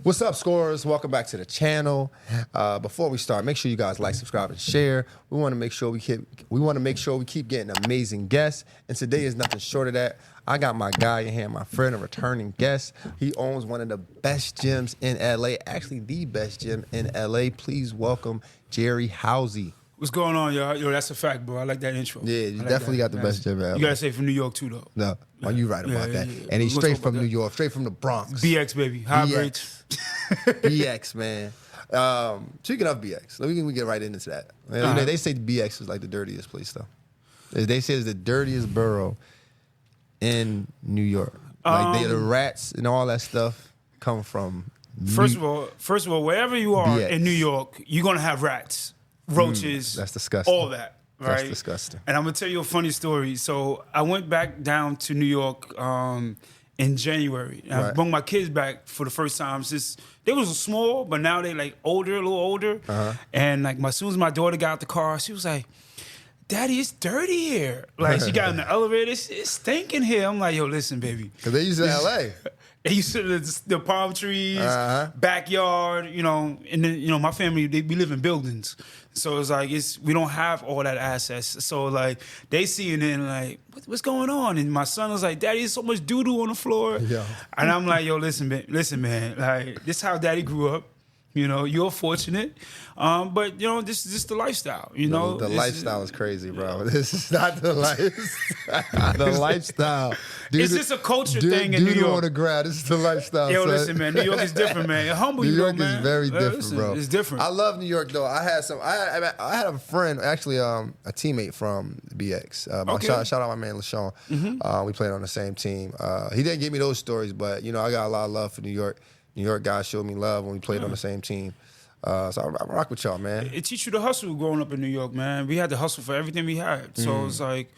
What's up, scorers? Welcome back to the channel. Before we start, make sure you guys like, subscribe, and share. We want to make sure we keep getting amazing guests, and today is nothing short of that. I got my guy in here, my friend, a returning guest. He owns one of the best gyms in LA, actually the best gym in LA. Please welcome Jerry Housey. What's going on, y'all? Yo, that's a fact, bro. I like that intro. Yeah, you definitely got the best gym ever. You gotta say from New York too, though. No, well, you right about that. And he's straight from New York, straight from the Bronx. BX, baby. High rates. BX, man. Speaking of BX, let me get right into that. They say BX is like the dirtiest place, though. They say it's the dirtiest borough in New York. Like the rats and all that stuff come from. First of all, wherever you are BX. In New York, you're gonna have rats, roaches. That's disgusting. All that. Right? That's disgusting. And I'm gonna tell you a funny story. So I went back down to New York in January. And I brought my kids back for the first time since they was small, but now they like older, a little older. And like as soon as my daughter got out the car, she was like, "Daddy, it's dirty here." Like she got in the elevator, it's stinking here. I'm like, "Yo, listen, baby." Because they used to LA. They used to the palm trees, backyard, and then, my family, we live in buildings. So it's like, we don't have all that access. So like, they see it and like, what's going on? And my son was like, "Daddy, there's so much doo-doo on the floor." Yeah. And I'm like, "Yo, listen, man, like, this is how Daddy grew up. You're fortunate. But, this is just the lifestyle, The lifestyle is crazy, bro. This is not the lifestyle. The lifestyle. It's just a culture thing in New York. On the ground. This is the lifestyle, Yo, listen, man. New York is different, man. Humble New York man. is very different, bro. It's different. I love New York, though. I had a friend, actually a teammate from BX. Shout out my man, LeSean. We played on the same team. He didn't give me those stories, but, I got a lot of love for New York. New York guys showed me love when we played on the same team. So I rock with y'all, man. It teach you to hustle growing up in New York, man. We had to hustle for everything we had. So it's like,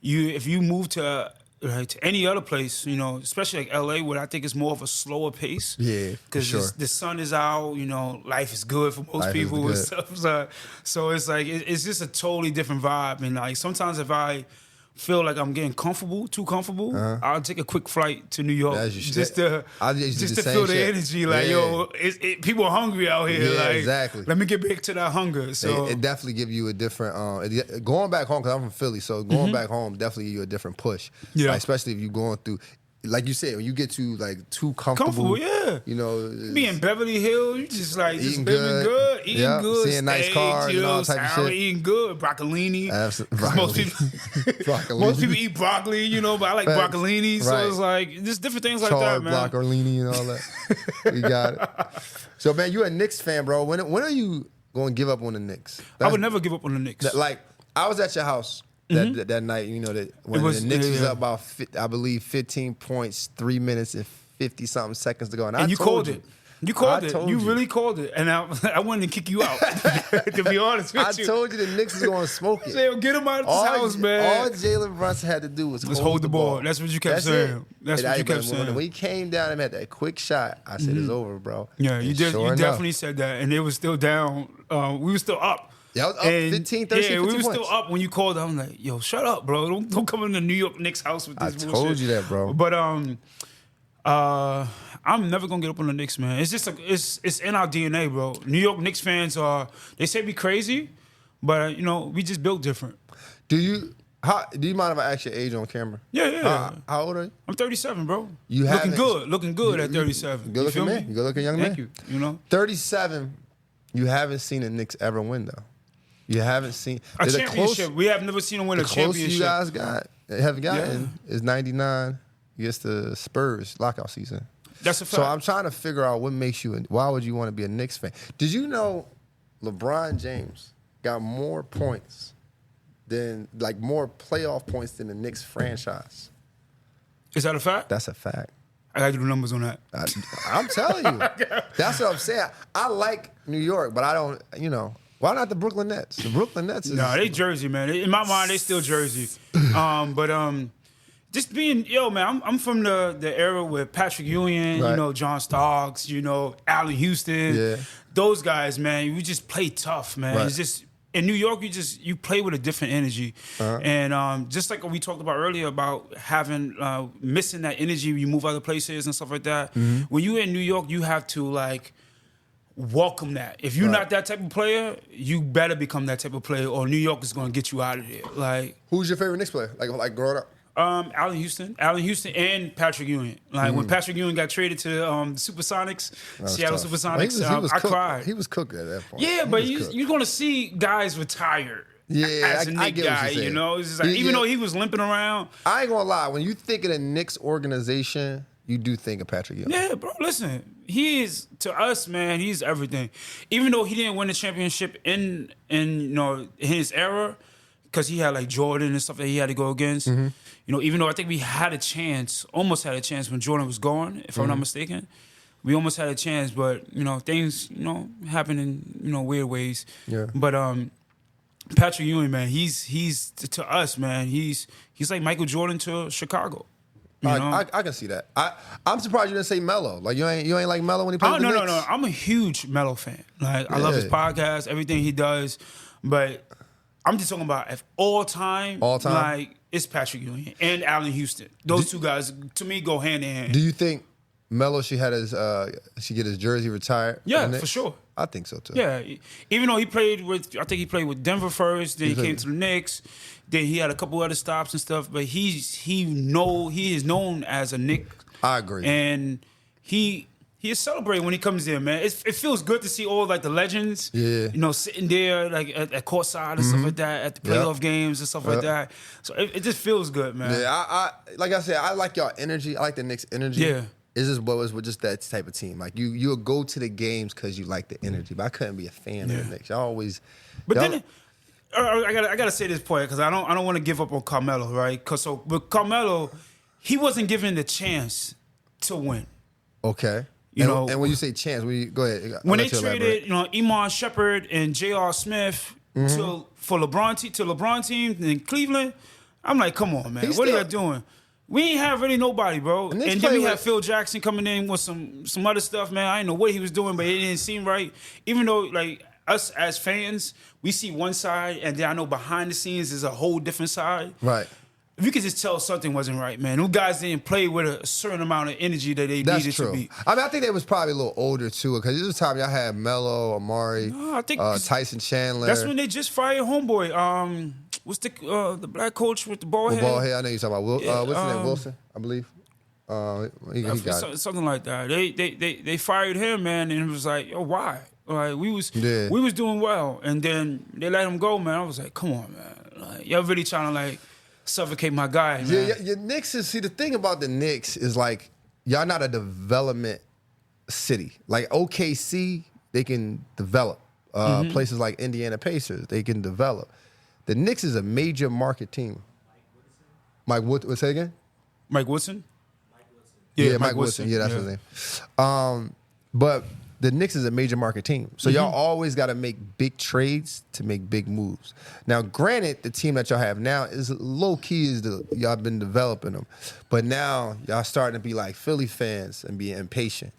if you move to any other place, especially like LA, where I think it's more of a slower pace. Yeah, because the sun is out, life is good for most people and stuff. So it's like, it's just a totally different vibe. And like, sometimes if I feel like I'm getting too comfortable, I'll take a quick flight to New York just to feel the energy. Like, people are hungry out here. Yeah, like, exactly. Let me get back to that hunger. So it definitely give you a different. Going back home, because I'm from Philly, so going back home definitely give you a different push. Yeah, like, especially if you're going through. Like you said, when you get too too comfortable, be in Beverly Hills, you just like eating good, seeing nice cars, and all type of shit. Eating good, broccolini. Most people eat broccoli, but I like broccolini, so it's like just different things like that, man. Broccolini and all that. We got it. So, man, you're a Knicks fan, bro. When are you going to give up on the Knicks? I would never give up on the Knicks. Like, I was at your house. That night, that when the Knicks was up about, I believe, 15 points, 3 minutes and 50-something seconds to go. And you called it. You called it. You really called it. And I wanted to kick you out, to be honest with you. I told you the Knicks was going to smoke it. Say, get him out of this house, man. All Jalen Brunson had to do was hold the ball. That's what you kept saying. That's what you kept saying. When he came down and had that quick shot, I said, it's over, bro. Yeah, you definitely said that. And they were still down. We were still up. Yeah, I was up 15, 13, yeah, we were points. Still up when you called. I'm like, yo, shut up, bro. Don't come in the New York Knicks house with this bullshit. I told you that, bro. But I'm never gonna get up on the Knicks, man. It's just it's in our DNA, bro. New York Knicks fans they say we crazy, but we just built different. Do you mind if I ask your age on camera? Yeah. How old are you? I'm 37, bro. Looking good at 37. Good looking man. Good looking young man. Thank you. 37. You haven't seen the Knicks ever win, though. You haven't seen a championship. We have never seen them win a championship. The closest you guys have gotten is 99 against the Spurs lockout season. That's a fact. So I'm trying to figure out what makes you. Why would you want to be a Knicks fan? Did you know LeBron James got more points more playoff points than the Knicks franchise? Is that a fact? That's a fact. I got to do the numbers on that. I'm telling you. That's what I'm saying. I like New York, but I don't, why not the Brooklyn Nets? The Brooklyn Nets is... No, they Jersey, man. In my mind, they still Jersey. Just being, man, I'm from the era with Patrick Ewing, John Starks, Allen Houston. Yeah. Those guys, man, we just play tough, man. Right. It's just in New York, you play with a different energy, and just like we talked about earlier about having missing that energy when you move other places and stuff like that. When you're in New York, you have to like welcome that. If you're not that type of player, you better become that type of player, or New York is going to get you out of there. Like, who's your favorite Knicks player? Like growing up. Allen Houston, and Patrick Ewing. Like when Patrick Ewing got traded to the Supersonics, Seattle tough. Supersonics, He was I cooked. cried. He was cooked at that point. Yeah, but you're going to see guys retire. Yeah, as a I Knick get what guy, you're saying. you know, it's just like, even though he was limping around. I ain't gonna lie. When you think of the Knicks organization, you do think of Patrick Ewing. Yeah, bro. Listen, he is to us, man. He's everything. Even though he didn't win the championship in his era, because he had like Jordan and stuff that he had to go against. You know, even though I think we had a chance, almost had a chance when Jordan was gone, if I'm not mistaken. We almost had a chance, but things happen in weird ways. Yeah. But Patrick Ewing, man, he's to us, man. He's like Michael Jordan to Chicago. I can see that. I'm surprised you didn't say Melo. Like you ain't like Melo when he played with the Knicks? No. I'm a huge Melo fan. Like I love his podcast, everything he does. But I'm just talking about all time. Like it's Patrick Ewing and Allen Houston. Those two guys to me go hand in hand. Do you think Melo should get his jersey retired? Yeah, for sure. I think so too. Yeah, even though I think he played with Denver first, then he came to the Knicks, then he had a couple other stops and stuff. But he is known as a Knick. I agree, and he is celebrated when he comes in, man. It feels good to see all like the legends, sitting there like at courtside and stuff like that, at the playoff games and stuff like that. So it just feels good, man. Yeah, I like I said, I like y'all energy. I like the Knicks' energy. Yeah. It's just what was with just that type of team. Like you'll go to the games because you like the energy. But I couldn't be a fan of the Knicks. Y'all always. But then I gotta say this point because I don't want to give up on Carmelo, right? With Carmelo, he wasn't given the chance to win. Okay. And when you say chance, go ahead. When they traded, Iman Shepherd and J.R. Smith for LeBron team in Cleveland, I'm like, come on, man, what are you doing? We ain't have really nobody, bro. And then we had Phil Jackson coming in with some other stuff, man. I didn't know what he was doing, but it didn't seem right. Even though, like, us as fans, we see one side, and then I know behind the scenes is a whole different side. Right. If you could just tell something wasn't right, man. Those guys didn't play with a certain amount of energy that they needed to be. I mean, I think they was probably a little older, too, because this was the time y'all had Melo, Amari, Tyson Chandler. That's when they just fired homeboy. What's the black coach with the bald head? Bald head, I know you're talking about. What's his name? Wilson, I believe. He got something like that. They fired him, man, and it was like, oh, why? Like we was doing well, and then they let him go, man. I was like, come on, man. Like y'all really trying to like suffocate my guy, man. Yeah, your Knicks is, see, the thing about the Knicks is like, y'all not a development city. Like OKC, they can develop. Places like Indiana Pacers, they can develop. The Knicks is a major market team. Mike Woodson, say again? Mike Woodson? Yeah, Mike Woodson. Yeah, that's his name. But the Knicks is a major market team. So y'all always got to make big trades to make big moves. Now, granted, the team that y'all have now is low-key, y'all been developing them. But now y'all starting to be like Philly fans and be impatient.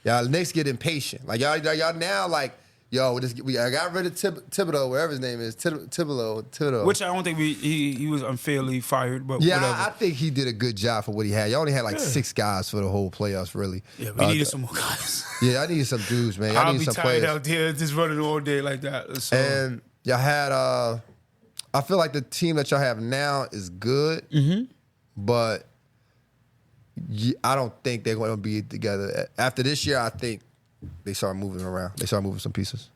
Y'all Knicks get impatient. Like y'all now like, yo, I got rid of Thibodeau, whatever his name is, Thibodeau. Which I don't think he was unfairly fired, but yeah, whatever. I think he did a good job for what he had. Y'all only had like 6 guys for the whole playoffs, really. Yeah, we needed some more guys. Yeah, I needed some dudes, man. I needed some players. I'll be tired out there just running all day like that. So. And y'all had, I feel like the team that y'all have now is good, but I don't think they're going to be together. After this year, I think they start moving around. They start moving some pieces.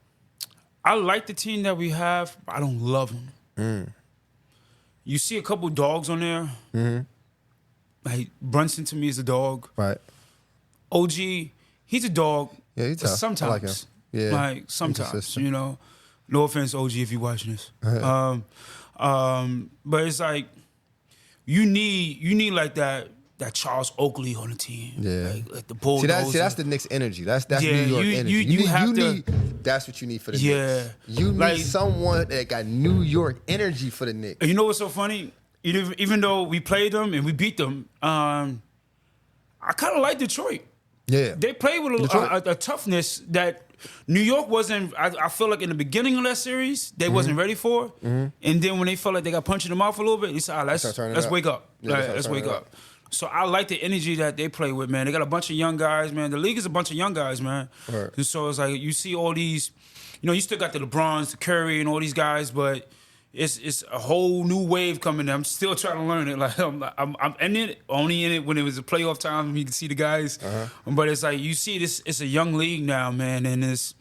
I like the team that we have, but I don't love them. You see a couple dogs on there. Like Brunson to me is a dog. Right. OG, he's a dog. Yeah, he's tough. Sometimes. I like him. Yeah. Like sometimes, you know. No offense, OG, if you're watching this. But it's like you need like that Charles Oakley on the team. Yeah. Like the Bulldogs. See, that's the Knicks energy. That's New York energy. That's what you need for the Knicks. You need someone that got New York energy for the Knicks. You know what's so funny? Even though we played them and we beat them, I kind of like Detroit. Yeah. They played with a toughness that New York wasn't. I feel like in the beginning of that series, they wasn't ready for. And then when they felt like they got punched in the mouth a little bit, they said, all right, let's wake up. Yeah, Let's wake up. So I like the energy that they play with, man. They got a bunch of young guys, man. The league is a bunch of young guys, man. Right. And so it's like you see all these, you still got the LeBron's, the Curry, and all these guys, but it's a whole new wave coming. I'm still trying to learn it. Like I'm in it, only in it when it was a playoff time. You can see the guys, but it's like you see this. It's a young league now, man, and it's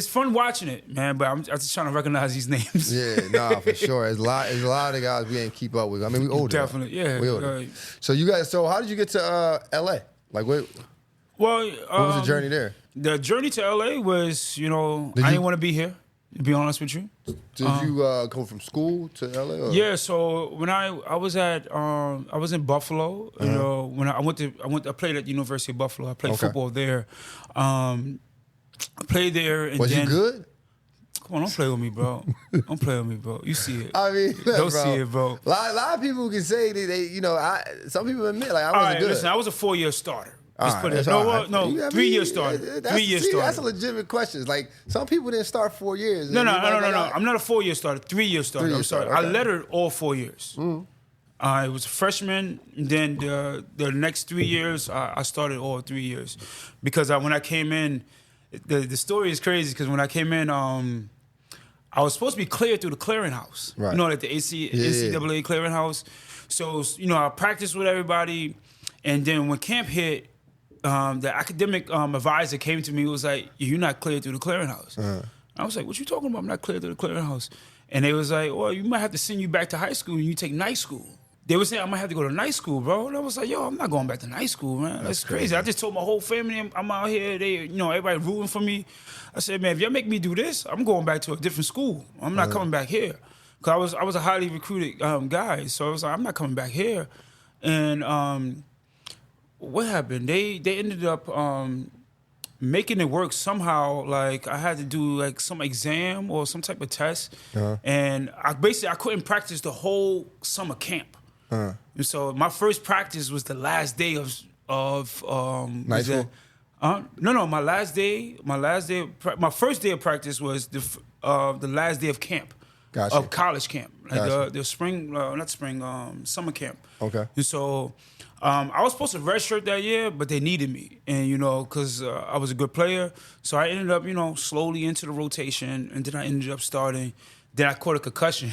fun watching it, man. But I'm just trying to recognize these names. Yeah, nah, for sure. There's a lot of guys we ain't keep up with. I mean, we older. Definitely, yeah. We older. So you guys. So how did you get to LA? Like what? Well, what was the journey there? The journey to LA was, I didn't want to be here. To be honest with you, did you go from school to LA? Or? Yeah, so when I was in Buffalo. When I played at the University of Buffalo. I played football there. I played there. And was you good? Come on, don't play with me, bro. Don't play with me, bro. You see it. I mean, don't see it, bro. A lot of people can say they some people admit like I wasn't good. Listen, I was a 4-year starter. No, 3-year starter. 3-year starter. That's a legitimate question. Like some people didn't start 4 years. No. I'm not a 4-year starter. 3-year starter. I'm sorry. Okay. I lettered all 4 years. I was a freshman. Then the next 3 years, I started all 3 years, because when I came in, the story is crazy. Because when I came in, I was supposed to be cleared through the clearinghouse. Right. Like the NCAA clearinghouse. So I practiced with everybody, and then when camp hit. The academic advisor came to me and was like, you're not cleared through the clearinghouse. I was like, what you talking about? I'm not cleared through the clearinghouse. And they was like, well, you might have to send you back to high school and you take night school. They were saying I might have to go to night school, bro. And I was like, yo, I'm not going back to night school, man. That's crazy. I just told my whole family I'm out here. They, everybody rooting for me. I said, man, if y'all make me do this, I'm going back to a different school. I'm not coming back here. Because I was a highly recruited guy. So I was like, I'm not coming back here. And what happened? They ended up making it work somehow. Like I had to do like some exam or some type of test, and I couldn't practice the whole summer camp. And so my first practice was the last day of night school. No. My first day of practice was the last day of camp. Gotcha. Of college camp, like the spring, not spring, summer camp. Okay. And so I was supposed to redshirt that year, but they needed me, and because I was a good player, so I ended up, slowly into the rotation, and then I ended up starting. Then I caught a concussion.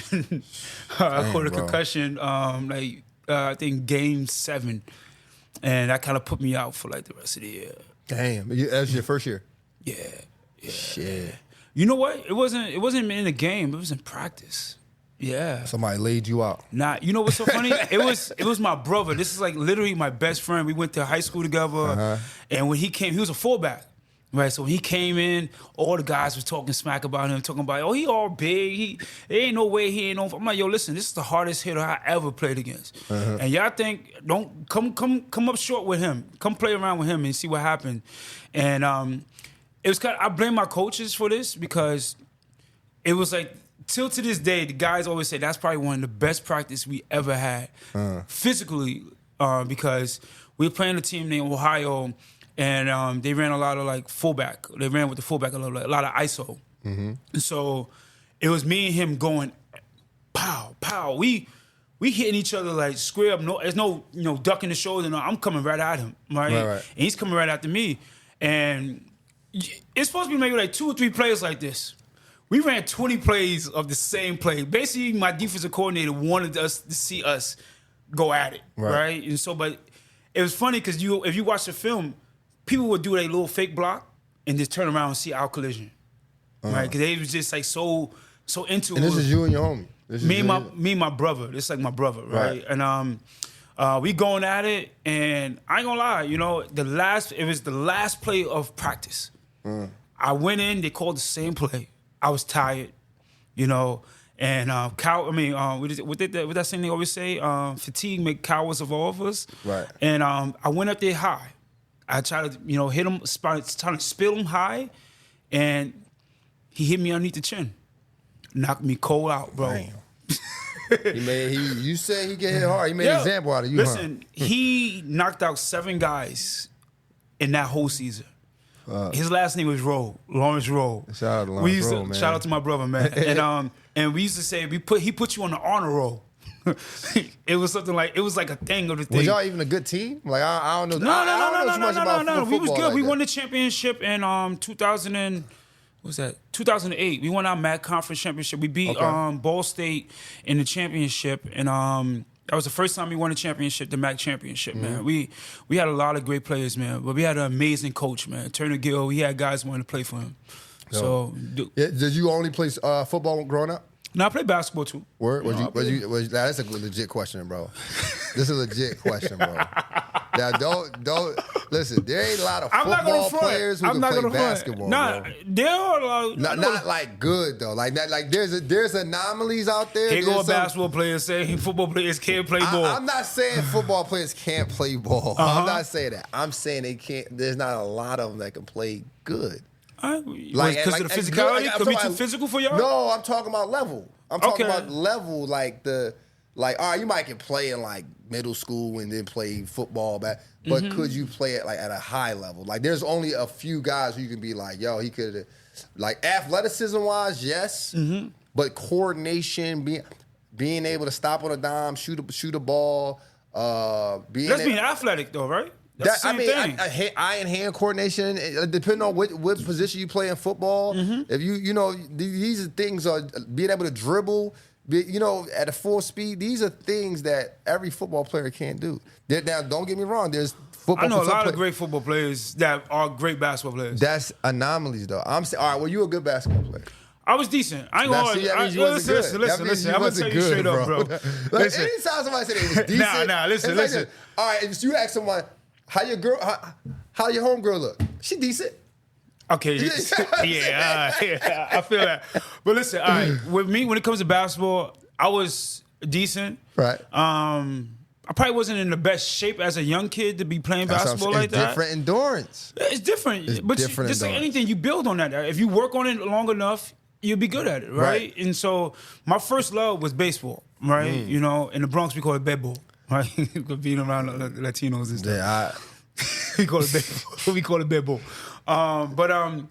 Concussion, I think game 7, and that kind of put me out for like the rest of the year. Damn, that was your first year. Yeah. Shit. You know what? It wasn't in the game. It was in practice. Yeah. Somebody laid you out. Nah, you know what's so funny? It was my brother. This is like literally my best friend. We went to high school together. And when he came, he was a fullback. Right, so when he came in, all the guys was talking smack about him, talking about, he all big. There ain't no way he ain't no. I'm like, yo, listen, this is the hardest hitter I ever played against. And y'all think, don't come up short with him. Come play around with him and see what happened. And it was I blame my coaches for this, because it was like, till to this day, the guys always say that's probably one of the best practice we ever had physically, because we were playing a team named Ohio, and they ran a lot of like fullback. They ran with the fullback a lot of ISO. And so it was me and him going, pow, pow. We hitting each other like square up. No, there's no ducking the shoulder. No, I'm coming right at him, right? And he's coming right after me. And it's supposed to be maybe like 2 or 3 plays like this. We ran 20 plays of the same play. Basically, my defensive coordinator wanted us to see us go at it, right? And so, but it was funny because if you watch the film, people would do a little fake block and just turn around and see our collision, right? Because they was just like so into it. And this is you and your homie. Me and my brother. This is like my brother, right? And we going at it, and I ain't gonna lie, it was the last play of practice. I went in, they called the same play. I was tired, and what that saying they always say? Fatigue make cowards of all of us. Right. And I went up there high. I tried to, hit him, trying to spill him high, and he hit me underneath the chin. Knocked me cold out, bro. Damn. You said he get hit hard. He made an example out of you. Listen, he knocked out 7 guys in that whole season. His last name was Rowe, Lawrence Rowe. Shout out to Lawrence Rowe, man. Shout out to my brother, man. And we used to say he put you on the honor roll. It was something like it was like a thing of the thing. Was y'all even a good team? Like I don't know. I don't know too much about no. We was good. Like we won the championship in 2008. We won our MAC conference championship. We beat Ball State in the championship, and that was the first time we won the championship, the MAC championship, man. We had a lot of great players, man, but we had an amazing coach, man. Turner Gill, he had guys wanting to play for him. So, did you only play football growing up? No, I played basketball too. Word? That's a legit question, bro. This is a legit question, bro. Now, don't listen. There ain't a lot of football players who can play basketball. Nah, bro. there are not like good though. Like that. Like there's anomalies out there. Here go a basketball player saying football players can't play ball. I'm not saying football players can't play ball. I'm not saying that. I'm saying they can't. There's not a lot of them that can play good. Like because of the physicality, could be too physical for y'all. No, I'm talking about level. I'm talking about level, all right, you might can play in like middle school and then play football back, but could you play it like at a high level? Like there's only a few guys who you can be like, yo, he could, like athleticism wise, yes, but coordination, being able to stop on a dime, shoot a ball, being athletic though, right? That's the same thing. Eye and hand coordination, depending on what position you play in football. If these are things being able to dribble, at a full speed. These are things that every football player can't do. Now, don't get me wrong. There's football. I know a lot of great football players that are great basketball players. That's anomalies, though. I'm saying, all right. Well, you a good basketball player. I was decent. I ain't gonna listen. I'm gonna tell you straight up, bro. Like, anytime somebody said it was decent, listen. All right, if you ask someone, how your homegirl look? She decent. Okay, yeah, I feel that. But listen, all right, with me, when it comes to basketball, I was decent. Right. I probably wasn't in the best shape as a young kid to be playing basketball like that. It's different endurance. It's different. Just like anything, you build on that. If you work on it long enough, you'll be good at it, right? And so my first love was baseball, right? In the Bronx, we call it bed ball. Right, being around Latinos and stuff. We call it baseball. We call it baseball. But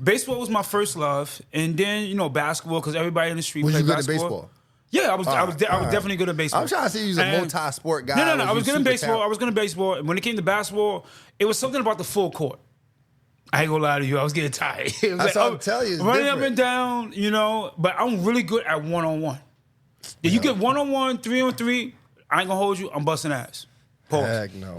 baseball was my first love, and then basketball because everybody in the street played basketball. Was you good at baseball? Yeah, I was definitely good at baseball. I'm trying to see you as a multi-sport guy. No. I was good at baseball. I was good at baseball. And when it came to basketball, it was something about the full court. I ain't gonna lie to you. I was getting tired. That's what I'm telling you. Running up and down, but I'm really good at one-on-one. If you get one-on-one, 3-on-3. I ain't gonna hold you. I'm busting ass. Pause. Heck no.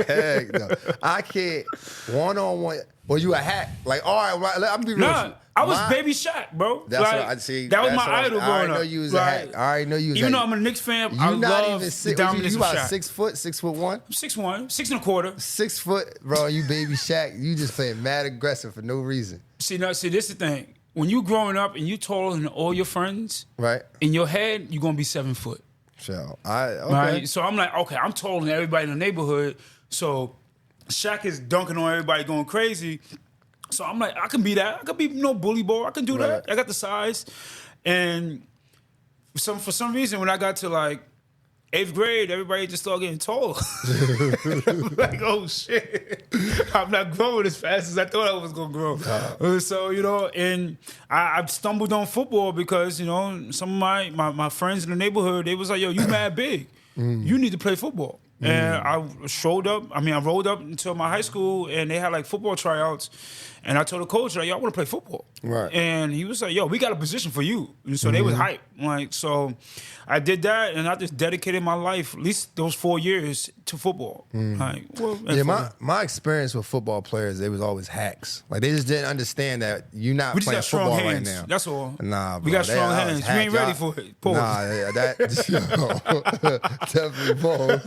Heck no. I can't one-on-one. Well, you a hack. Like, all right, I'm be real. Nah, I was Baby Shaq, bro. That's what I see. That was my idol growing up. I already know you was a hack. I already know you was Even though I'm a Knicks fan, I love the dominance of Shaq. You about 6 foot, 6'1"? I'm 6'1", 6 1/4. 6 foot, bro. You Baby Shaq. You just playing mad aggressive for no reason. See, this is the thing. When you growing up and you taller than all your friends, right? In your head, you're gonna be 7 foot. So right? So I'm like, okay, I'm taller than everybody in the neighborhood. So Shaq is dunking on everybody, going crazy. So I'm like, I can be that. I can be no bully ball. I can do that. I got the size. And for some reason, when I got to like 8th grade, everybody just started getting taller. Like, oh shit, I'm not growing as fast as I thought I was gonna grow. So and I stumbled on football because some of my friends in the neighborhood, they was like, yo, you mad big, you need to play football. And I rolled up until my high school, and they had like football tryouts. And I told the coach, like, yo, I want to play football. Right. And he was like, yo, we got a position for you. And so they was hyped. Like, so I did that, and I just dedicated my life, at least those 4 years, to football. Like, my experience with football players, they was always hacks. Like, they just didn't understand that you're not playing football right now. That's all. Nah, bro. We got strong hands. You ain't ready for it. Pause. Nah, definitely pause.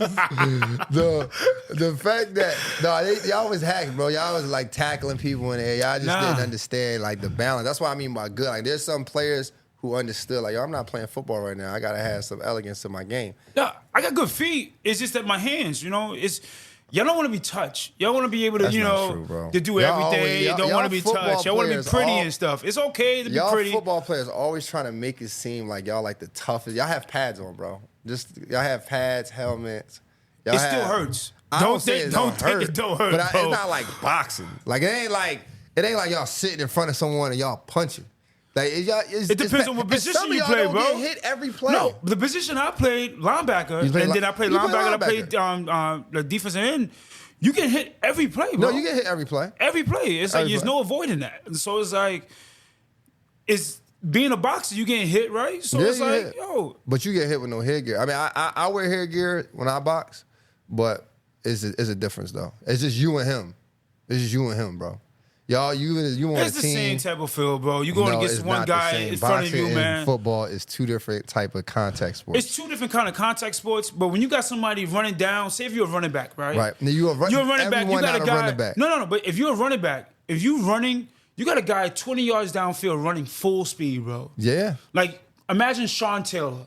The fact that, y'all was hacking, bro. Y'all was, like, tackling people in there. Y'all just didn't understand like the balance. That's what I mean by good. Like there's some players who understood like, yo, I'm not playing football right now. I gotta have some elegance in my game. No, I got good feet. It's just that my hands, it's y'all don't want to be touched. Y'all want to be able to, to do everything. You don't want to be touched. Y'all want to be pretty and stuff. It's okay to be pretty. Y'all football players always trying to make it seem like y'all like the toughest. Y'all have pads on, bro. Y'all have pads, helmets. Still hurts. Don't say think it don't hurt. It don't hurt, but bro. it's not like boxing. Like it ain't like y'all sitting in front of someone and y'all punching. Like it depends on what position you play, bro. Get hit every play. No, the position I played, linebacker, and then I played linebacker. And I played the defensive end. You get hit every play, bro. No, you get hit every play. Every play. It's like there's no avoiding that. So it's like, it's being a boxer, you getting hit, right? So it's like, yo. But you get hit with no headgear. I mean, I wear headgear when I box, but it's a difference though. It's just you and him. It's just you and him, bro. Y'all, you on a team. It's the same type of feel, bro. You going against one guy in front of you, man. And football is two different type of contact sports. It's two different kind of contact sports, but when you got somebody running down, say if you're a running back, right? Right. Now you're a running back. You got a guy. Running back. No. But if you're a running back, if you running, you got a guy 20 yards downfield running full speed, bro. Yeah. Like imagine Sean Taylor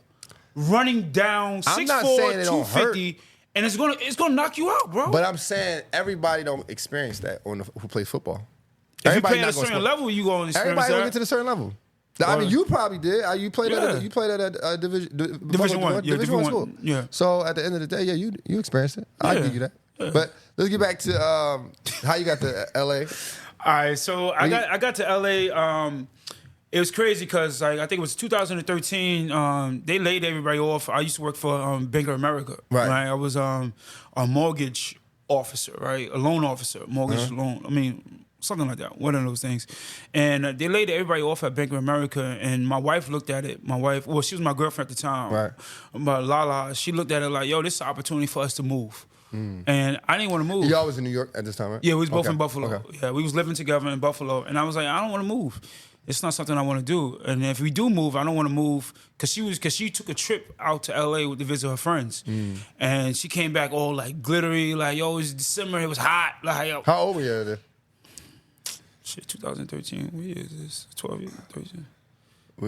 running down 6'4", 250. And it's gonna knock you out, bro. But I'm saying everybody don't experience that who plays football. If you play at a certain level, you gonna experience everybody that. Don't get to the certain level. I mean, you probably did. You played at a Division One school. Yeah. So at the end of the day, yeah, you experienced it. I give you that. Yeah. But let's get back to how you got to LA. All right, so I got to LA. It was crazy because I think it was 2013. They laid everybody off. I used to work for Bank of America. Right. I was a mortgage officer, right? A loan officer, mortgage loan. I mean, something like that. One of those things. And they laid everybody off at Bank of America. And my wife looked at it. Well, she was my girlfriend at the time. Right. But Lala, she looked at it like, yo, this is an opportunity for us to move. And I didn't want to move. Y'all was in New York at this time, right? Yeah, we was both in Buffalo. Okay. Yeah, we was living together in Buffalo. And I was like, I don't want to move. It's not something I want to do. And if we do move, I don't want to move because she took a trip out to LA to visit her friends. And she came back all like glittery, like, yo, it's December, it was hot. Like, yo. How old were you then? Shit, 2013. What year is this? 12 years, 13.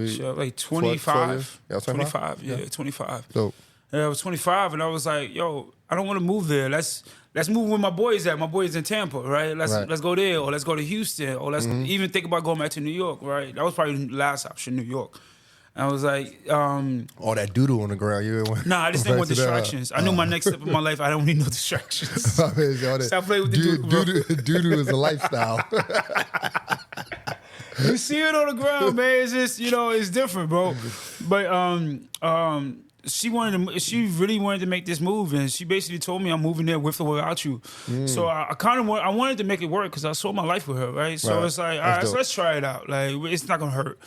Shit, like 25. 25? Yeah, 25. So, yeah, I was 25, and I was like, yo, I don't want to move there. Let's move where my boys at. My boys in Tampa, right? Let's go there, or let's go to Houston, or let's even think about going back to New York, right? That was probably the last option, New York. And I was like, all that doodle on the ground. Nah, I just didn't want distractions. I knew my next step in my life, I don't need no distractions. Stop playing with the doodle. Doodle is a lifestyle. You see it on the ground, man. It's just, it's different, bro. But she really wanted to make this move, and she basically told me I'm moving there with or without you. So I wanted to make it work because I saw my life with her, right? So it's like, all right, so let's try it out. Like, it's not gonna hurt.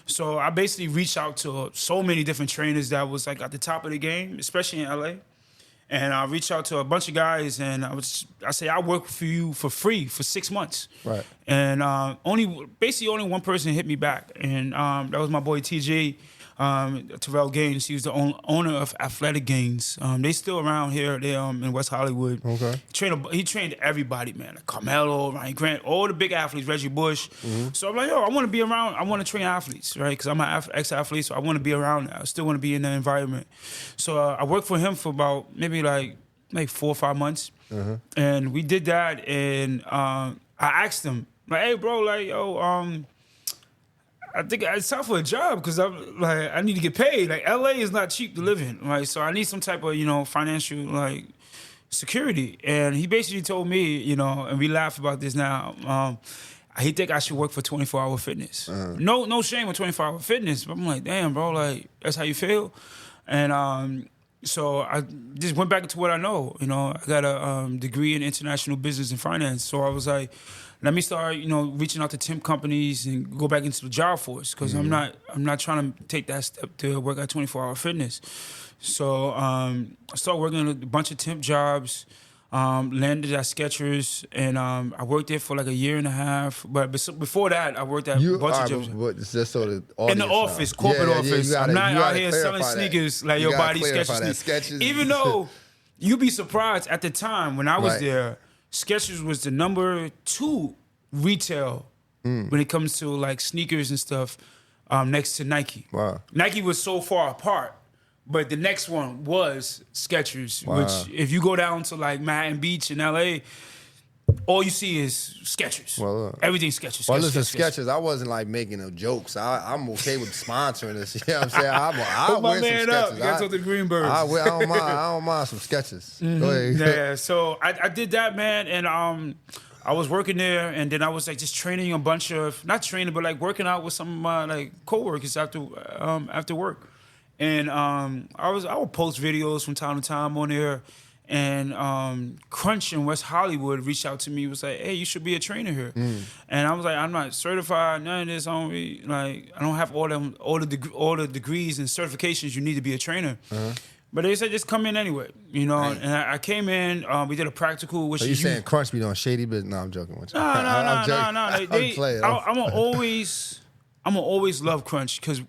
So I basically reached out to so many different trainers that was like at the top of the game, especially in LA. And I reached out to a bunch of guys, and I say I work for you for free for 6 months. Right. And only one person hit me back, and that was my boy TJ. Terrell Gaines, he was the owner of Athletic Gains. They still around here. They in West Hollywood. Okay. He trained everybody, man. Like Carmelo, Ryan Grant, all the big athletes, Reggie Bush. So I'm like, yo, I want to be around. I want to train athletes, right? Because I'm an ex-athlete, so I want to be around that. I still want to be in that environment. So I worked for him for about maybe like 4 or 5 months, and we did that. And I asked him, like, hey, bro, like, yo, I think it's time for a job because I need to get paid. Like, LA is not cheap to live in, right? So I need some type of, financial, like, security. And he basically told me, and we laugh about this now, he think I should work for 24-Hour Fitness. No shame with 24-Hour Fitness, but I'm like, damn, bro, like, that's how you feel? And so I just went back into what I know. I got a degree in international business and finance. So I was like, let me start, reaching out to temp companies and go back into the job force because I'm not trying to take that step to work at 24-Hour Fitness. So I started working a bunch of temp jobs, landed at Skechers, and I worked there for like 1.5 years. But before that, I worked at a bunch of jobs. Just so the in the office, corporate office. I'm not out here selling sneakers like your body Skechers. Even though you'd be surprised at the time when I was there, Skechers was the number 2 retail when it comes to like sneakers and stuff next to Nike. Wow. Nike was so far apart, but the next one was Skechers, which if you go down to like Manhattan Beach in LA, all you see is Skechers. Well, everything's Skechers. Well, listen, Skechers. I wasn't like making no jokes. I'm okay with sponsoring this. You know what I'm saying? I'll wear some Skechers. You gotta talk to the Greenbirds. I don't mind some Skechers. Go ahead. Yeah, so I did that, man, and I was working there, and then I was like just training a bunch of, not training, but like working out with some of my like coworkers after work, and I would post videos from time to time on there, and Crunch in West Hollywood reached out to me, was like, hey, you should be a trainer here, and I was like, I'm not certified, none of this, I don't have all the degrees and certifications you need to be a trainer. But they said just come in anyway, you know. Right. And I came in. We did a practical. Which so you saying Crunch be doing shady business? No, I'm joking with you. No. I'm gonna always love Crunch because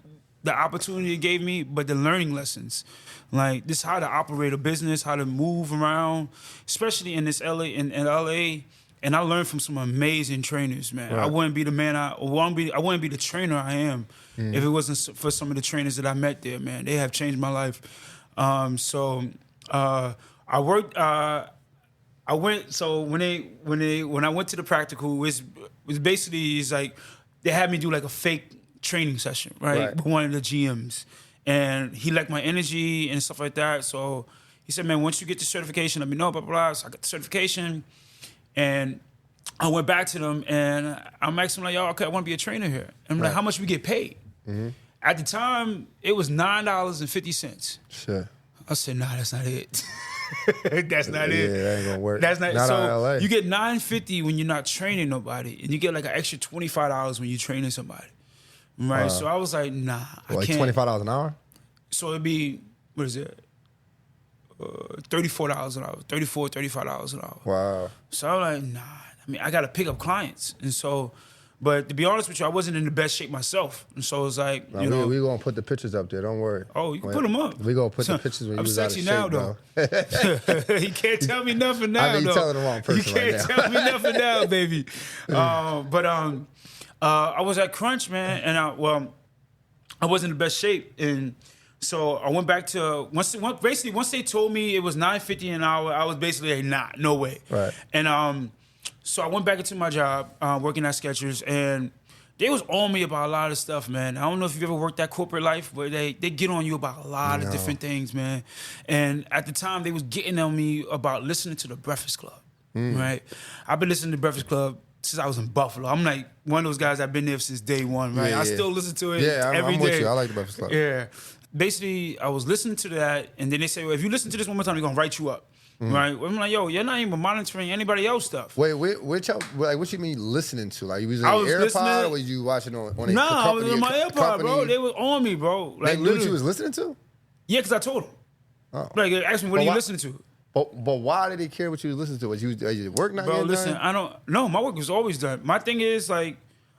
the opportunity it gave me, but the learning lessons, like this, how to operate a business, how to move around, especially in this in LA. And I learned from some amazing trainers, man. Right. I wouldn't be the man I wouldn't be the trainer I am if it wasn't for some of the trainers that I met there, man. They have changed my life. So I worked. I went. So when I went to the practical, it was basically like they had me do like a fake training session, right? With one of the GMs, and he liked my energy and stuff like that. So he said, "Man, once you get the certification, let me know." Blah blah blah. So I got the certification, and I went back to them, and I'm asking them like, "Yo, okay, I want to be a trainer here." And I'm like, "How much we get paid?" At the time, it was $9.50. Sure. I said, nah, that's not it. That's not it. Yeah, that ain't gonna work. That's not so in LA. You get $9.50 when you're not training nobody, and you get like an extra $25 when you're training somebody. Right? So I was like, nah, I can't. $25 an hour? So it'd be, what is it? $34 an hour. $35 an hour. Wow. So I'm like, nah. I mean, I got to pick up clients. And so... But to be honest with you, I wasn't in the best shape myself. And so it's like, we're going to put the pictures up there. Don't worry. Oh, you can put them up. We're going to put the pictures when you was out of shape, now, though. You can't tell me nothing now, I mean, you're telling the wrong person You can't tell me nothing now, baby. I was at Crunch, man, and I was in the best shape. And so I went back to, once they told me it was $9.50 an hour, I was basically like, nah, no way. Right. And so I went back into my job, working at Skechers, and they was on me about a lot of stuff, man. I don't know if you've ever worked that corporate life, but they get on you about a lot of different things, man. And at the time, they was getting on me about listening to the Breakfast Club, right? I've been listening to the Breakfast Club since I was in Buffalo. I'm like one of those guys that been there since day one, right? Yeah, I still listen to it I'm every day. with you. I like the Breakfast Club. Yeah. Basically, I was listening to that, and then they say, well, if you listen to this one more time, they're going to write you up. Right, I'm like, yo, you're not even monitoring anybody else stuff. Wait, what you mean listening to? Like, you was in your AirPod, or was you watching on a I was in my AirPod, bro. They was on me, bro. Like, they knew what you was listening to? Yeah, because I told them. Oh. Like, they asked me, what are you listening to? But why did they care what you was listening to? Was you work not bro, getting listen, done? No, my work was always done. My thing is, like,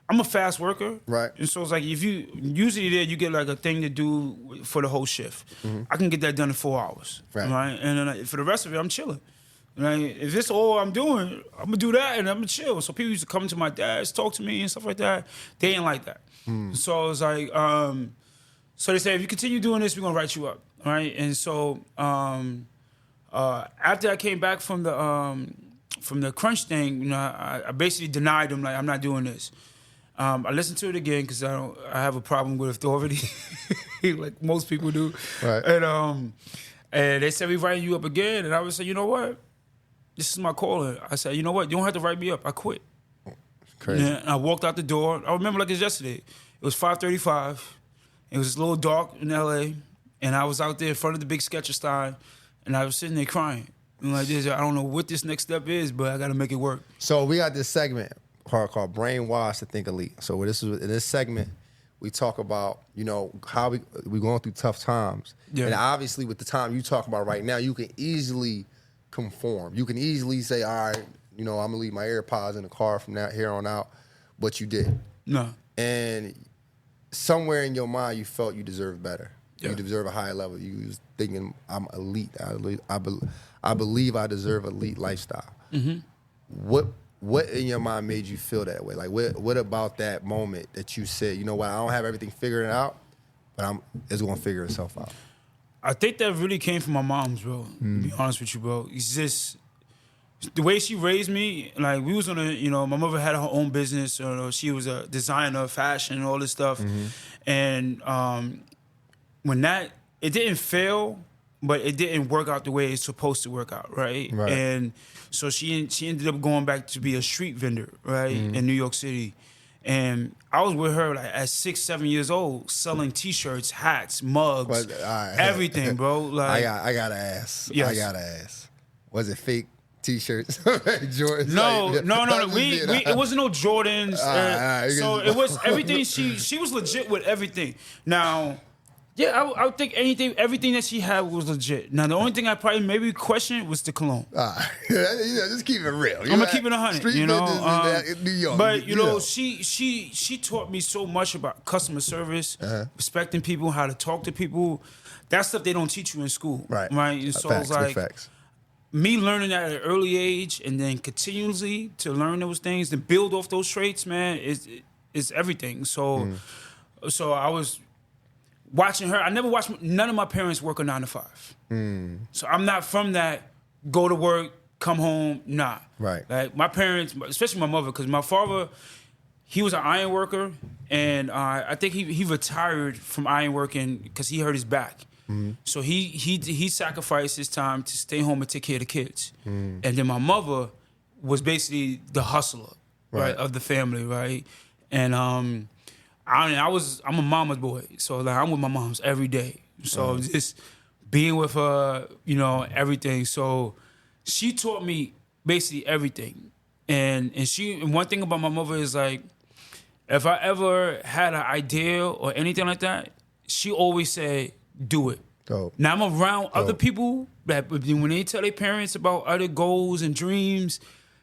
I'm a fast worker. Right. And so it's like, if you, usually there you get like a thing to do for the whole shift. I can get that done in 4 hours. Right. And then for the rest of it, I'm chilling. Like, if this all I'm doing, I'm gonna do that and I'm gonna chill. So people used to come to my dad's, talk to me and stuff like that. They ain't like that. So I was like, so they said, if you continue doing this, we're gonna write you up, right? And so after I came back from the Crunch thing, you know, I basically denied them, like, I'm not doing this. I listened to it again because I have a problem with authority, like most people do. Right. And they said, we writing you up again, and I would say, you know what? This is my calling. I said, you know what? You don't have to write me up. I quit. Crazy. And I walked out the door. I remember like it's yesterday. It was 5:35. It was a little dark in LA, and I was out there in front of the big Skechers sign, and I was sitting there crying. And like this, I don't know what this next step is, but I got to make it work. So we got this segment called Brainwash to Think Elite. So in this segment, we talk about, you know, how we going through tough times. Yeah. And obviously with the time you talk about right now, you can easily conform. You can easily say, all right, you know, I'm going to leave my AirPods in the car from here on out. But you did. No. And somewhere in your mind, you felt you deserved better. Yeah. You deserve a higher level. You was thinking, I'm elite. I believe I deserve elite lifestyle. What in your mind made you feel that way? Like, what about that moment that you said, you know what, I don't have everything figured out, but it's going to figure itself out? I think that really came from my mom's, bro. To be honest with you, bro. It's just, the way she raised me, like we was on a, you know, my mother had her own business. She was a designer, fashion, and all this stuff. And when it didn't fail, but it didn't work out the way it's supposed to work out, right? And so she ended up going back to be a street vendor, right, in New York City. And I was with her like at 6, 7 years old, selling T-shirts, hats, mugs, everything, bro. Like I gotta ask. Yes. I gotta ask. Was it fake T-shirts? Jordans? No. It wasn't no Jordans. So it was everything. She was legit with everything. Now, yeah, I would think everything that she had was legit. Now, the only thing I probably maybe questioned was the cologne. Just keep it real. I'm gonna keep it 100. You know, in New York. But you know, she taught me so much about customer service, respecting people, how to talk to people. That stuff they don't teach you in school, right? And so facts, it's like facts. Me learning that at an early age, and then continuously to learn those things, to build off those traits, man, is everything. So I was watching her. I never watched none of my parents work a 9 to 5. So I'm not from that go to work, come home, nah. Right. Like my parents, especially my mother, because my father, he was an iron worker, and I think he retired from iron working because he hurt his back. So he sacrificed his time to stay home and take care of the kids. And then my mother was basically the hustler, right, of the family, right? And I'm a mama's boy, so like I'm with my moms every day. So just being with her, you know, everything. So she taught me basically everything. And one thing about my mother is like, if I ever had an idea or anything like that, she always said, do it. Dope. Now I'm around other people that when they tell their parents about other goals and dreams,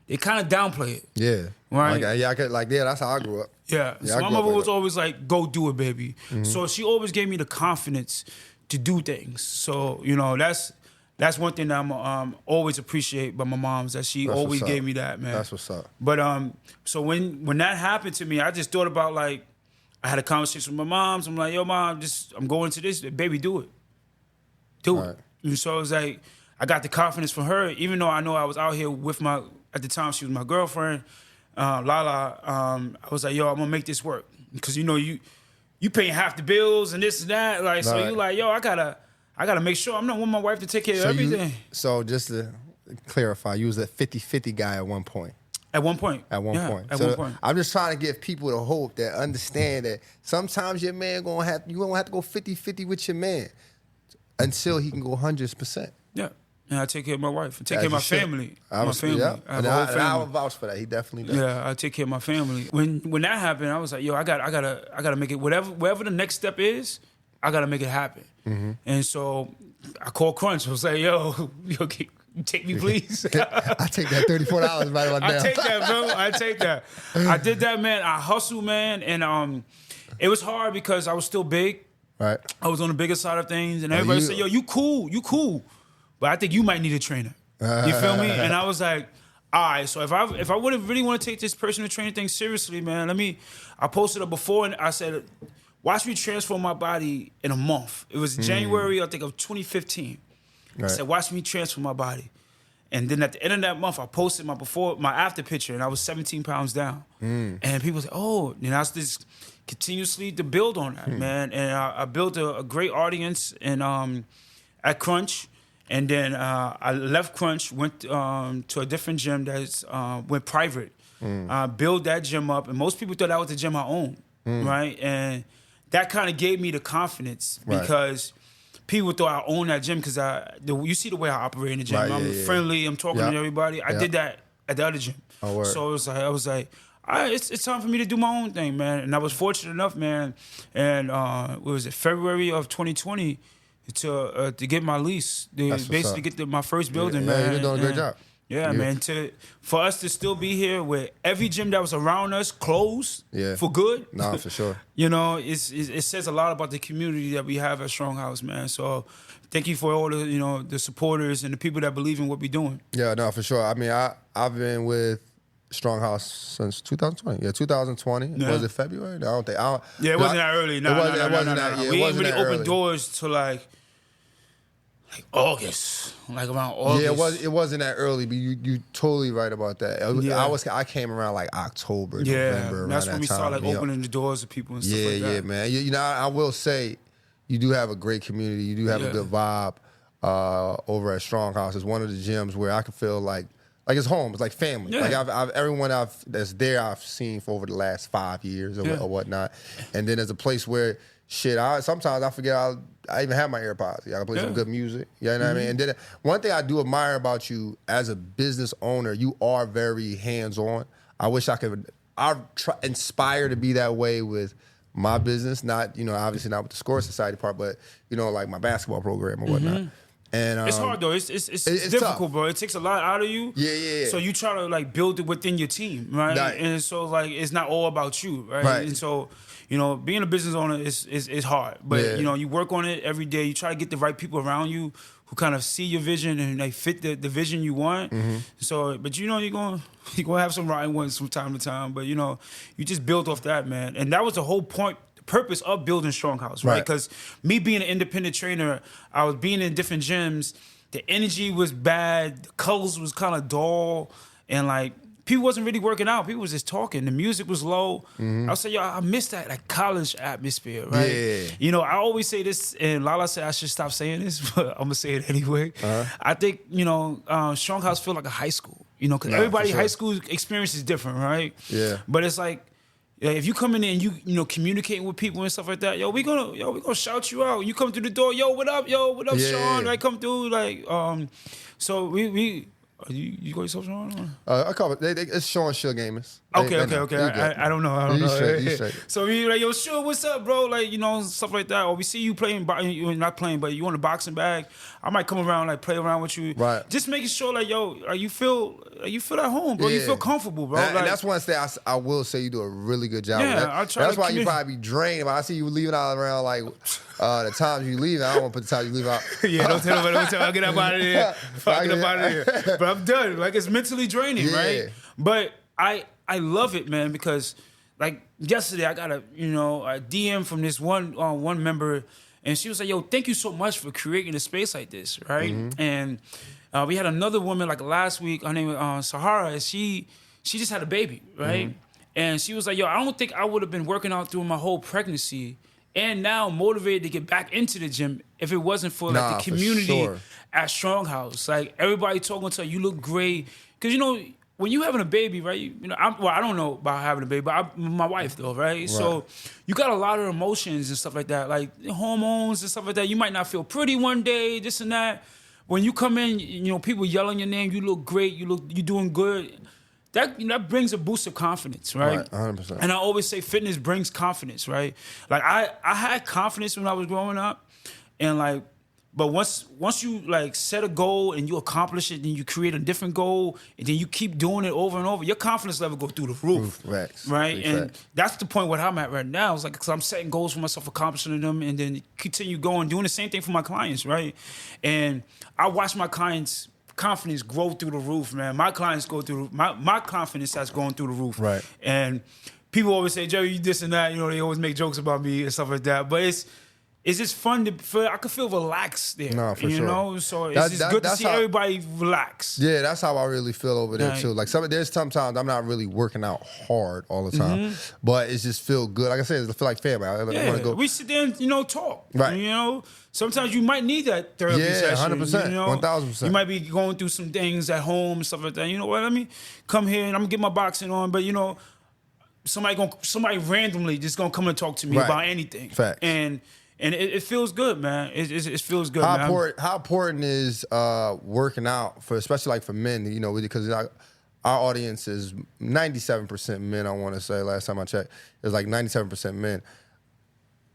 they kind of downplay it. Yeah. Right. That's how I grew up. Yeah. So my mother was always like, go do it, baby. So she always gave me the confidence to do things. So, you know, that's one thing that I'm always appreciate by my mom's, that she always gave me that, man. That's what's up. But so when that happened to me, I just thought about, like, I had a conversation with my moms. I'm like, yo, mom, I'm going to this. Baby, do it. Do it. And so it was like, I got the confidence from her, even though I know I was out here with at the time she was my girlfriend, Lala. I was like, yo, I'm gonna make this work. Because you know, you paying half the bills and this and that. Like, so you like, yo, I gotta make sure I'm not with my wife to take care of everything. So just to clarify, you was a 50-50 guy at one point. At one point. At one point. I'm just trying to give people the hope that understand that sometimes your man you gonna have to go 50-50 with your man until he can go 100%. Yeah. And I take care of my wife. I take care of my family. I will vouch for that. He definitely does. Yeah, I take care of my family. When that happened, I was like, yo, I gotta make it wherever the next step is, I gotta make it happen. And so I called Crunch. I was like, yo, take me, please. I take that $34 right now. I take that, bro. I take that. I did that, man. I hustled, man, and it was hard because I was still big. Right. I was on the bigger side of things, and everybody said, yo, you cool. But I think you might need a trainer. You feel me? And I was like, all right, so if I would have really want to take this personal training thing seriously, man, I posted up before and I said, watch me transform my body in a month. It was January, I think, of 2015. Right. I said, watch me transform my body. And then at the end of that month, I posted my after picture, and I was 17 pounds down. And people said, oh, and I was just continuously to build on that, man. And I built a great audience at Crunch. And then I left Crunch, went to a different gym that went private. Built that gym up, and most people thought that was the gym I owned, right? And that kind of gave me the confidence because people thought I owned that gym because you see the way I operate in the gym. Right, I'm friendly. I'm talking to everybody. I did that at the other gym. So I was like, all right, it's time for me to do my own thing, man. And I was fortunate enough, man. And what was it, February of 2020 to get my lease, to basically get my first building, man. You're doing a great job. Yeah, man. For us to still be here with every gym that was around us closed for good. No, for sure. You know, it says a lot about the community that we have at Strong House, man. So thank you for all the the supporters and the people that believe in what we're doing. Yeah, no, for sure. I mean, I've been with Strong House since 2020. Yeah, 2020. Yeah. Was it February? No, I don't think. It wasn't that early. No, it wasn't that. Yeah, we ain't really opened doors to like like August, like around August. Yeah, it wasn't that early, but you totally right about that. I came around like October, November. Around that's when we started like you know. opening the doors to people and stuff like that. Yeah, man. You know, I will say, you do have a great community. You do have a good vibe over at Strong House. It's one of the gyms where I can feel like it's home. It's like family. Yeah. Like everyone that's there I've seen for over the last 5 years or whatnot. And then there's a place where sometimes I forget I even have my AirPods. I can play some good music. You know what I mean? And then one thing I do admire about you as a business owner, you are very hands-on. I wish I could. Inspire to be that way with my business. Not, obviously not with the Score Society part, but like my basketball program or whatnot. And it's hard though. It's difficult, tough. bro. It takes a lot out of you. Yeah. So you try to like build it within your team, right? And so like it's not all about you, right? And so being a business owner is hard, but you work on it every day. You try to get the right people around you who kind of see your vision and they fit the vision you want. So, but you're gonna have some rotten ones from time to time, but you just build off that, man. And that was the whole purpose of building Strong House, right? Because me being an independent trainer, I was being in different gyms. The energy was bad, the colors was kind of dull, and like people wasn't really working out. People was just talking. The music was low. I would say, yo, I miss that like college atmosphere, right? Yeah. I always say this, and Lala said I should stop saying this, but I'm gonna say it anyway. I think Strong House feel like a high school, because everybody high school experience is different, right? Yeah. But it's like, if you come in there and you communicating with people and stuff like that, we gonna shout you out. You come through the door, what up, Sean? Like come through, like so we you go yourself, Sean? I call it. It's Sean Sugar Gamers. Okay. I don't know. You straight. So we like, yo, sure, what's up, bro? Like, stuff like that. Or we see you playing, you're not playing, but you on the boxing bag. I might come around, like, play around with you. Right. Just making sure, like, yo, you feel at home, bro. You feel comfortable, bro. And that's one thing I will say you do a really good job. Yeah, I try. That's why you probably be drained. But I see you leaving out around like the times you leave. I don't want to put the times you leave out. Yeah, don't tell nobody. I'll get up out of here. I'll get up out of here. But I'm done. Like, it's mentally draining, right? But I love it, man, because like yesterday I got a DM from this one member, and she was like, "Yo, thank you so much for creating a space like this, right?" And we had another woman like last week. Her name was Sahara, and she just had a baby, right? And she was like, "Yo, I don't think I would have been working out through my whole pregnancy, and now motivated to get back into the gym if it wasn't for like the community at Strong House. Like everybody talking to her, you look great, because when you having a baby, right? I don't know about having a baby, but my wife though, right? So you got a lot of emotions and stuff like that, like hormones and stuff like that. You might not feel pretty one day, this and that. When you come in, people yelling your name. You look great. You doing good. That brings a boost of confidence, right? 100%. And I always say fitness brings confidence, right? Like I had confidence when I was growing up, and like. But once you like set a goal and you accomplish it, then you create a different goal, and then you keep doing it over and over, your confidence level go through the roof, right? And that's the point where I'm at right now. It's like, because I'm setting goals for myself, accomplishing them, and then continue going, doing the same thing for my clients, right? And I watch my clients' confidence grow through the roof, man. My clients go through my confidence has gone through the roof, right? And people always say, Jerry, you this and that. They always make jokes about me and stuff like that, but it's just fun I could feel relaxed there. No, for sure. So it's just good to see everybody relax. Yeah, that's how I really feel over there too. Like there's sometimes I'm not really working out hard all the time, but it just feel good. Like I said, I feel like family. I want to go. We sit there and talk. Right. Sometimes you might need that therapy session. 100%, 1000%. You might be going through some things at home and stuff like that. You know what? Let me come here and I'm gonna get my boxing on, but somebody randomly just gonna come and talk to me about anything. Facts. And it feels good, man. It feels good, how man. How important is working out, especially like for men, because our audience is 97% men, I want to say. Last time I checked, it was like 97% men.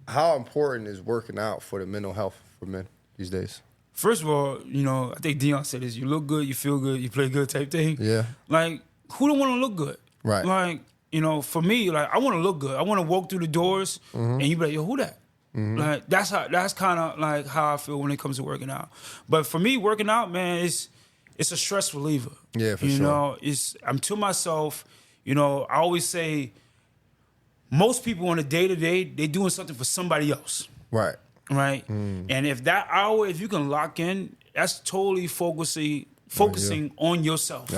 How important is working out for the mental health for men these days? First of all, I think Dion said this, you look good, you feel good, you play good type thing. Yeah. Like, who don't want to look good? Right. Like, for me, like, I want to look good. I want to walk through the doors and you be like, yo, who that? Like that's kind of like how I feel when it comes to working out. But for me, working out, man, it's a stress reliever. Yeah, for sure. I'm to myself. I always say most people on a day-to-day, they doing something for somebody else. Right. right? And if that hour, if you can lock in, that's totally focusing on yourself,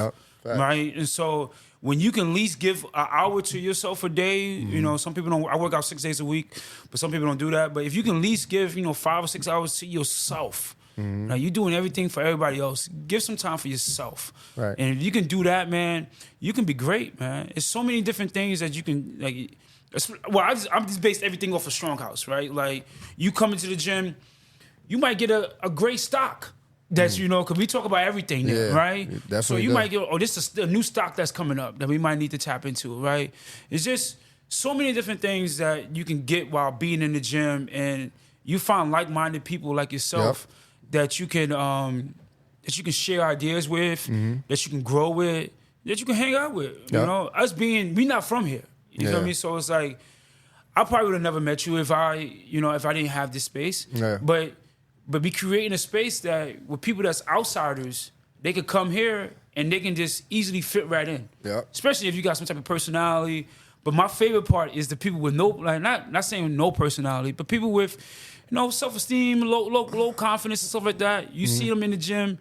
right? And so when you can at least give an hour to yourself a day, you know, some people don't. I work out 6 days a week, but some people don't do that. But if you can at least give, 5 or 6 hours to yourself, now you're doing everything for everybody else. Give some time for yourself, right? And if you can do that, man, you can be great, man. It's so many different things that you can like. Well, I'm just based everything off of Strong House, right? Like you come into the gym, you might get a great stock. That's, because we talk about everything there, right? So you might go, this is a new stock that's coming up that we might need to tap into, right? It's just so many different things that you can get while being in the gym, and you find like-minded people like yourself that you can share ideas with, that you can grow with, that you can hang out with. You know, us we not from here. You feel me? So it's like, I probably would have never met you if I didn't have this space. Yeah. But be creating a space that with people that's outsiders, they could come here and they can just easily fit right in. Yeah. Especially if you got some type of personality. But my favorite part is the people with not saying no personality, but people with self-esteem, low confidence and stuff like that. You see them in the gym,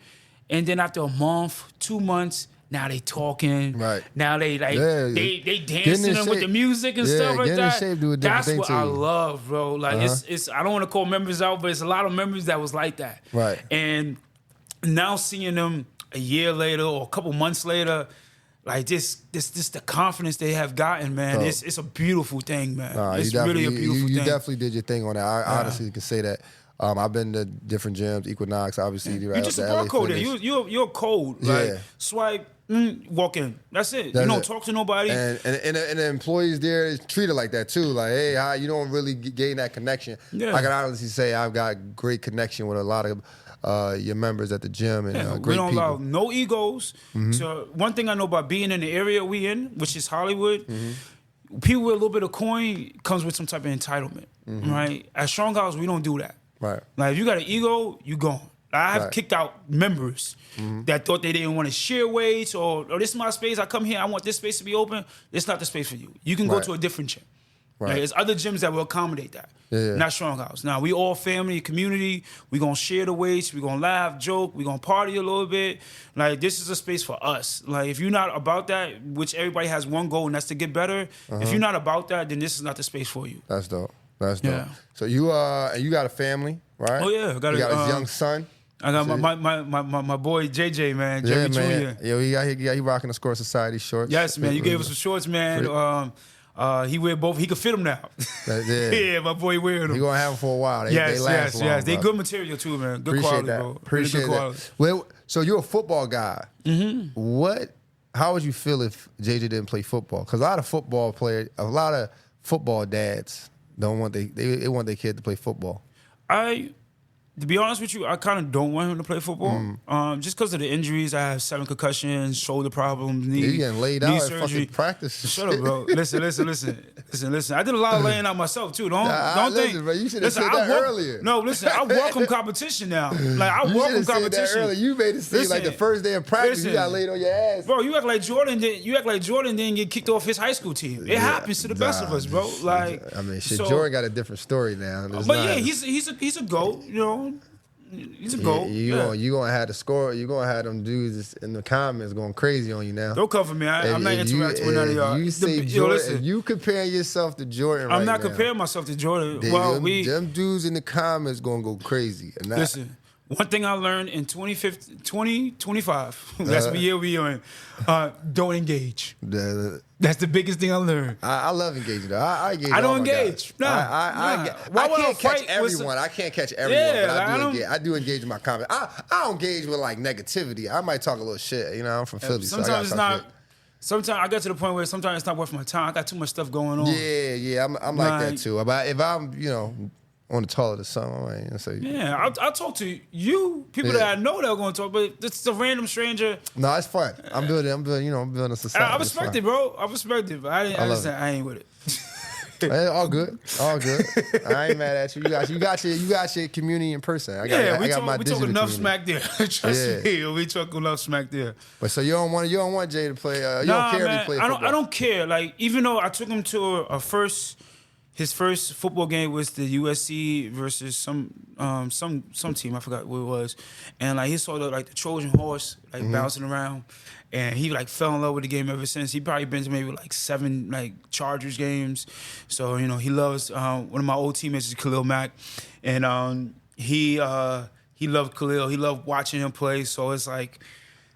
and then after a month, 2 months, now they talking. Right. Now they they dancing with the music and stuff like that. That's what I love, bro. Like it's I don't want to call members out, but it's a lot of members that was like that. Right. And now seeing them a year later or a couple months later, like this the confidence they have gotten, man. It's a beautiful thing, man. It's really a beautiful thing. You definitely did your thing on that. I honestly can say that. I've been to different gyms, Equinox, obviously. You're just a barcode there. You're cold. Like, swipe, walk in. That's it. You don't talk to nobody. And the employees there is treated like that too. Like, hey, you don't really gain that connection. Yeah. I can honestly say I've got great connection with a lot of your members at the gym and great people. We don't allow no egos. So one thing I know about being in the area we in, which is Hollywood, people with a little bit of coin comes with some type of entitlement, right? At Strong House, we don't do that. Right. Like if you got an ego, you gone. I have kicked out members that thought they didn't want to share weights or this is my space. I come here, I want this space to be open. It's not the space for you. You can go to a different gym. Right. There's other gyms that will accommodate that. Not Strong House. Now we all family, community. We gonna share the weights. We gonna laugh, joke. We gonna party a little bit. Like this is a space for us. Like if you're not about that, which everybody has one goal and that's to get better. If you're not about that, then this is not the space for you. That's dope. That's dope. Yeah. So you got a family, right? Oh yeah, you got a young son. I got my boy JJ, man, Jerry Jr. Yeah, he rocking the Score Society shorts. Yes, man. You gave us some shorts, man. He wear both. He can fit them now. Yeah, my boy wearing them. You gonna have them for a while. They last long, yes. They good material too, man. Good quality, bro. Appreciate that. Well, so you're a football guy. How would you feel if JJ didn't play football? Because a lot of football dads don't want they want their kid to play football. To be honest with you, I kind of don't want him to play football. Just because of the injuries. I have 7 concussions, shoulder problems, knee getting laid out surgery. At fucking practice. Shut up, bro. Listen. I did a lot of laying out myself too. Don't think. Bro, you should have said that earlier. No, listen. I welcome competition now. Like I welcome competition. You made it seem like the first day of practice you got laid on your ass. Bro, you act like Jordan didn't get kicked off his high school team. It happens to the best of us, bro. Like I mean, Jordan got a different story now. He's a GOAT. He's a GOAT. You gonna have the score. You gonna have them dudes in the comments going crazy on you now. Don't come for me. I'm not interacting with none of y'all. You say Jordan. If you comparing yourself to Jordan, I'm not comparing myself to Jordan. Them dudes in the comments gonna go crazy. Listen. One thing I learned in 2025, that's the year we are in, don't engage. That's the biggest thing I learned. I love engaging, though. I engage. I don't engage. No. I can't catch everyone. I can't catch everyone, but I do engage. I do engage in my comments. I don't engage with, like, negativity. I might talk a little shit. I'm from Philly, sometimes it's not. Sometimes I get to the point where sometimes it's not worth my time. I got too much stuff going on. Yeah. I'm like that, too. But if I'm, on the toilet or something, I ain't say. Yeah, I'll talk to you, people that I know that are going to talk, but it's a random stranger. No, it's fun. I'm building a society. I respect it, bro. I respect it, but I ain't with it. All good. I ain't mad at you. You got your community in person. We talk enough smack there. Trust me, we talk enough smack there. But so you don't want Jay to play. You don't care if he plays football. I don't care. Like even though I took him to his first football game was the USC versus some team, I forgot what it was, and like he saw the Trojan horse bouncing around, and he like fell in love with the game ever since. He probably been to maybe like 7 like Chargers games, so you know he loves one of my old teammates is Khalil Mack, and he loved Khalil. He loved watching him play, so it's like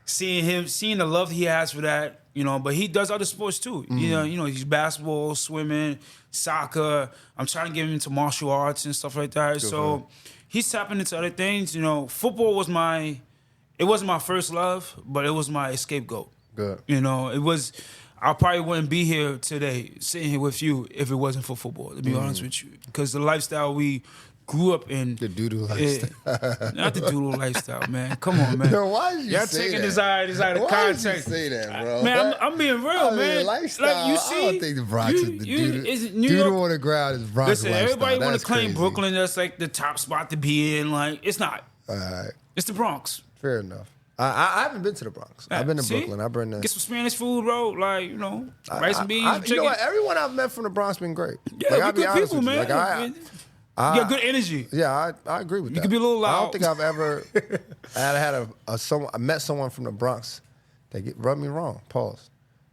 seeing the love he has for that. You know, but he does other sports too. You know, he's basketball, swimming, soccer. I'm trying to get him into martial arts and stuff like that. So he's tapping into other things. You know, football was it wasn't my first love, but it was my scapegoat. Good. You know, I probably wouldn't be here today, sitting here with you, if it wasn't for football, to be honest with you. Because the lifestyle we grew up in. The doodle lifestyle. Not the doodle lifestyle, man. Come on, man. Yo, why did you Y'all say taking that? this out of context. Why did you say that, bro? Man, I'm being real, man. Lifestyle, like, you see, I don't think the Bronx is the doodle. Doodle on the ground is Bronx listen, lifestyle. everybody want to claim crazy. Brooklyn that's like the top spot to be in. Like, it's not. All right. It's the Bronx. Fair enough. I haven't been to the Bronx. I've been to See? Brooklyn. I've been to Get some Spanish food, bro. Like, you know, rice and beans, chicken. You know what? Everyone I've met from the Bronx been great. Yeah, I'll we good people, man. Like, you got good energy. Yeah, I agree with that. You can be a little loud. I don't think I've ever I met someone from the Bronx that rubbed me wrong. Pause.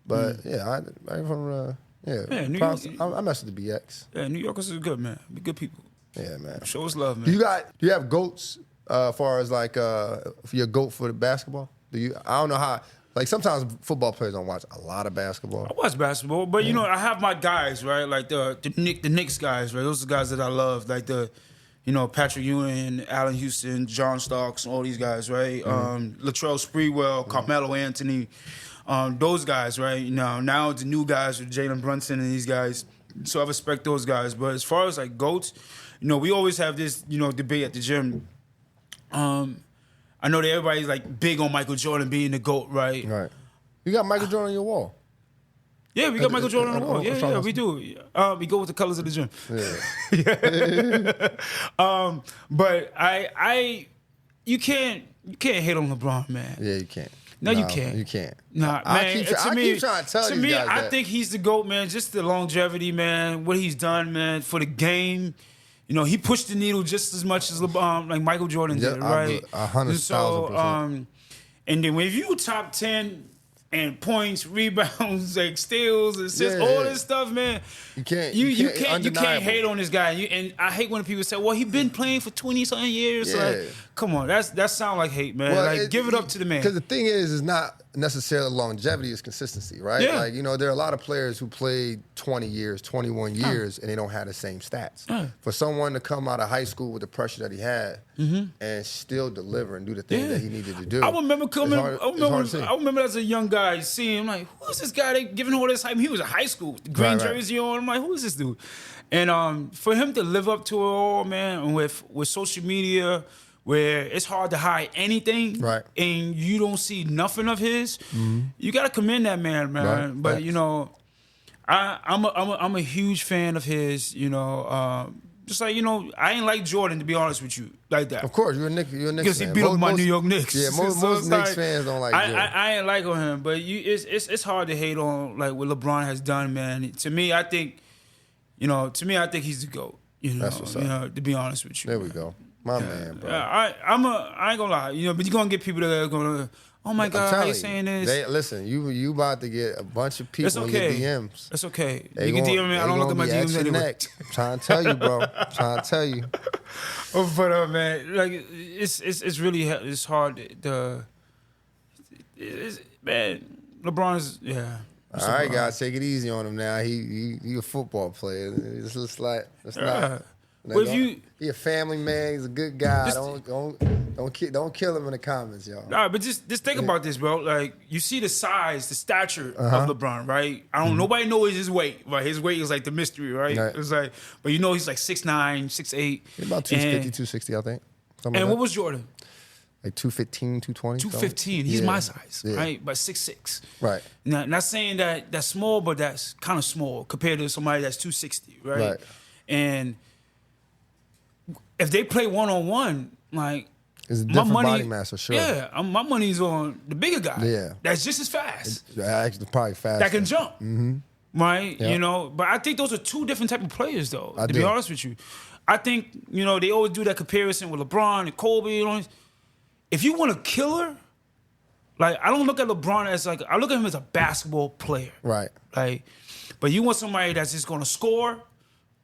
But yeah, I'm from New Bronx. York. I mess with the BX. Yeah, New Yorkers are good, man. Be good people. Yeah, man. Show us love, man. Do you have goats as far as like for your goat for the basketball? I don't know how. Like sometimes football players don't watch a lot of basketball. I watch basketball, but you know I have my guys, right? Like the Knicks guys, right? Those are the guys that I love, like Patrick Ewing, Allen Houston, John Starks, all these guys, right? Latrell Sprewell, Carmelo Anthony, those guys, right? Now the new guys with Jalen Brunson and these guys. So I respect those guys. But as far as like GOATs, we always have this, debate at the gym. I know that everybody's like big on Michael Jordan being the GOAT, right? Right. You got Michael Jordan on your wall. Yeah, we got Michael Jordan on the wall. Yeah, we do. We go with the colors of the gym. Yeah. But you can't hate on LeBron, man. Yeah, you can't. No, you can't. You can't. Nah, I man. keep trying to tell you guys I that. think he's the GOAT, man. Just the longevity, man. What he's done, man, for the game. He pushed the needle just as much as like Michael Jordan did, right? 100,000%. And then if you top 10 and points, rebounds, like steals, assists, all this stuff, man. You can't hate on this guy. And I hate when people say, "Well, he been playing for 20-something years." Yeah. Like, come on, that sound like hate, man. Well, give it up to the man. Because the thing is not necessarily longevity; it's consistency, right? Yeah. Like there are a lot of players who played 20 years, 21 years, and they don't have the same stats. For someone to come out of high school with the pressure that he had and still deliver and do the things that he needed to do, I remember I remember as a young guy seeing him like, who's this guy? They giving all this hype. He was in high school, the green jersey on. I'm like, who is this dude? And for him to live up to it all, man, and with social media, where it's hard to hide anything, right, and you don't see nothing of his, you gotta commend that man. Right. But I'm a huge fan of his. Just like I ain't like Jordan, to be honest with you, like that. Of course, you're a Knicks fan. Because he beat up my New York Knicks. Yeah, most Knicks fans don't like Jordan. I ain't like on him, but it's hard to hate on like what LeBron has done, man. To me, I think he's the GOAT. That's what's up. To be honest with you. There we go, my man, bro. I ain't gonna lie, but you're gonna get people that are gonna. Oh my God, how you saying this? Listen, you about to get a bunch of people in your DMs. That's okay. You can DM me. I don't look at my DMs anyway. I'm trying to tell you, bro. Trying to tell you. But man, like it's really hard. Man, LeBron's All right, guys, take it easy on him now. He a football player. Let's not. Well, he a family man. He's a good guy. Don't kill him in the comments, y'all. Nah, but just think about this, bro. Like you see the size, the stature of LeBron, right? Nobody knows his weight, right? His weight is like the mystery, right? It's like, but he's like 6'9", 6'8". He's about 250, 260, I think. And what was Jordan? Like 215, 220. 215. He's my size, right? But 6'6". Right. Now, not saying that that's small, but that's kind of small compared to somebody that's 260, right? And if they play one-on-one, like it's a different body mass for sure. Yeah, my money's on the bigger guy. Yeah, that's just as fast. Actually, probably faster. That can jump. right? Yeah. You know, but I think those are two different type of players, though. I to do. be honest with you, I think they always do that comparison with LeBron and Kobe. If you want a killer, like I don't look at LeBron as like I look at him as a basketball player, Right. Like, but you want somebody that's just gonna score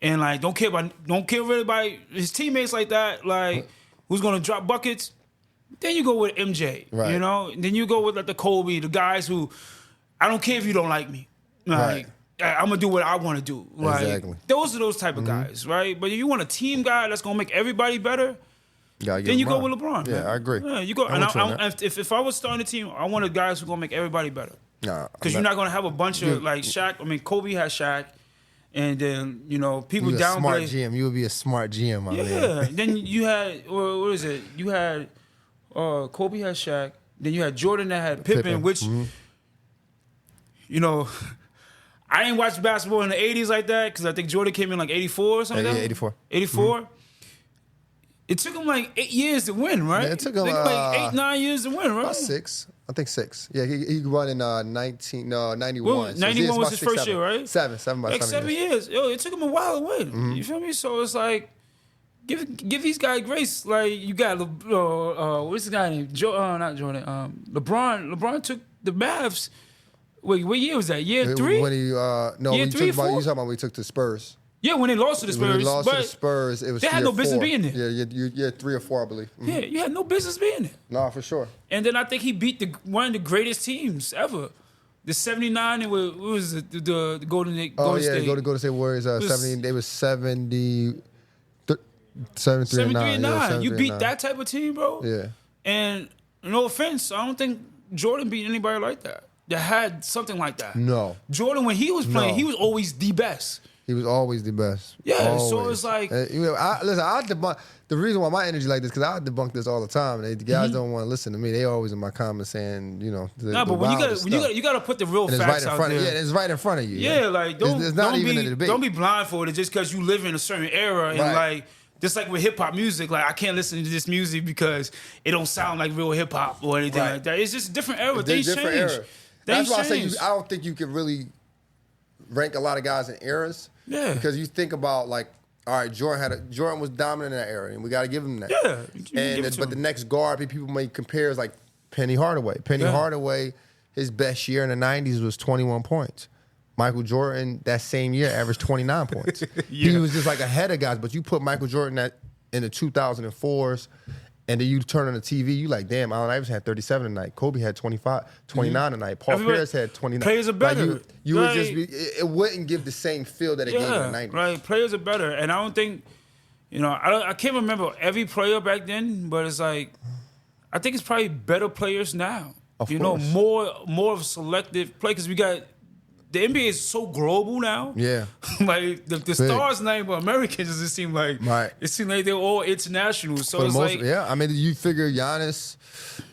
and like don't care really about his teammates like that, like who's gonna drop buckets. Then you go with MJ, Right. you know. Then you go with like the Kobe, the guys who I don't care if you don't like me, like I'm gonna do what I want to do. Like, Exactly. Those are those type of guys, right? But if you want a team guy that's gonna make everybody better, then you go with LeBron. Yeah, man. I agree. Yeah, you go. If I was starting a team, I wanted guys who gonna make everybody better. Nah, Because you're not gonna have a bunch of like Shaq. I mean, Kobe had Shaq, and then people you a downplay. smart GM. You would be a smart GM, my man. Yeah. Then you had what is it? You had Kobe had Shaq. Then you had Jordan that had Pippen. Which I didn't watch basketball in the '80s like that because I think Jordan came in like '84 or something. Yeah, like that. 84. 84. It took him like 8 years to win, right? Yeah, it took him like 8, 9 years to win, right? About 6. I think 6. Yeah, he won in 91. Well, 91 was his first 7. year, right? 7 by Like 7 years. Yo, it took him a while to win. You feel me? So it's like, give these guys grace. Like you got what's the guy named not Jordan? LeBron. LeBron took the Mavs. Wait, what year was that? Year 3? When he Year 3 or 4? You talking about when he took the Spurs? Yeah, when they lost to the Spurs. When he lost to the Spurs, it was they had no business being there. Yeah, year 3 or 4, I believe. Yeah, you had no business being there. No, for sure. And then I think he beat one of the greatest teams ever. The 79 and what was it? The Golden State. Golden State Warriors. 70. They was 70. 73 and 9. 9. You beat that type of team, bro. Yeah. And no offense, I don't think Jordan beat anybody like that. That had something like that. No. Jordan, when he was playing, he was always the best. He was always the best. Yeah, always. so it's like... I debunk... The reason why my energy like this, because I debunk this all the time. The guys don't want to listen to me. They always in my comments saying, but when you gotta put the real facts out there. Yeah, it's right in front of you. Yeah, like, it's not even a debate. Don't be blindfolded just because you live in a certain era and like... Just like with hip hop music, like I can't listen to this music because it don't sound like real hip hop or anything like that. It's just a different era. Things change. That's why I say I don't think you can really rank a lot of guys in eras. Yeah. Because you think about like, all right, Jordan was dominant in that era, and we got to give him that. Yeah. But the next guard people may compare is like Penny Hardaway. Hardaway, his best year in the '90s was 21 points. Michael Jordan, that same year, averaged 29 points. He was just like ahead of guys. But you put Michael Jordan in the 2004s, and then you turn on the TV, you like, damn, Allen Iverson had 37 tonight. Kobe had 29 tonight. Paul Pierce had 29. Players are better. Like you would just be, it wouldn't give the same feel that it gave in the 90s. Right, players are better. And I don't think, I can't remember every player back then, but it's like, I think it's probably better players now. Of course. More of a selective play, because we got, the NBA is so global now. Yeah. Like the stars not but Americans. It seemed like they're all international. So it's like I mean, you figure Giannis,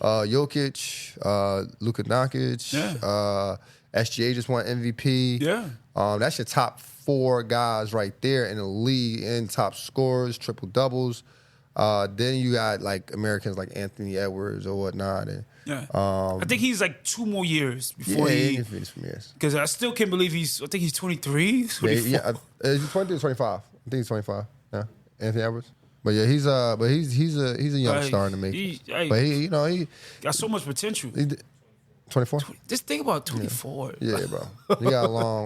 Jokic, Luka Doncic, SGA just won MVP. Yeah. That's your top 4 guys right there in the league, in top scorers, triple doubles. Then you got like Americans like Anthony Edwards or whatnot. And, I think he's like 2 more years before he can finish some years. Because I still can't believe I think he's 23. Is he 23 or 25? I think he's 25. Yeah, Anthony Edwards. But yeah, he's a young star in the making. But he got so much potential. 24. Just think about 24. Yeah, bro. He got a long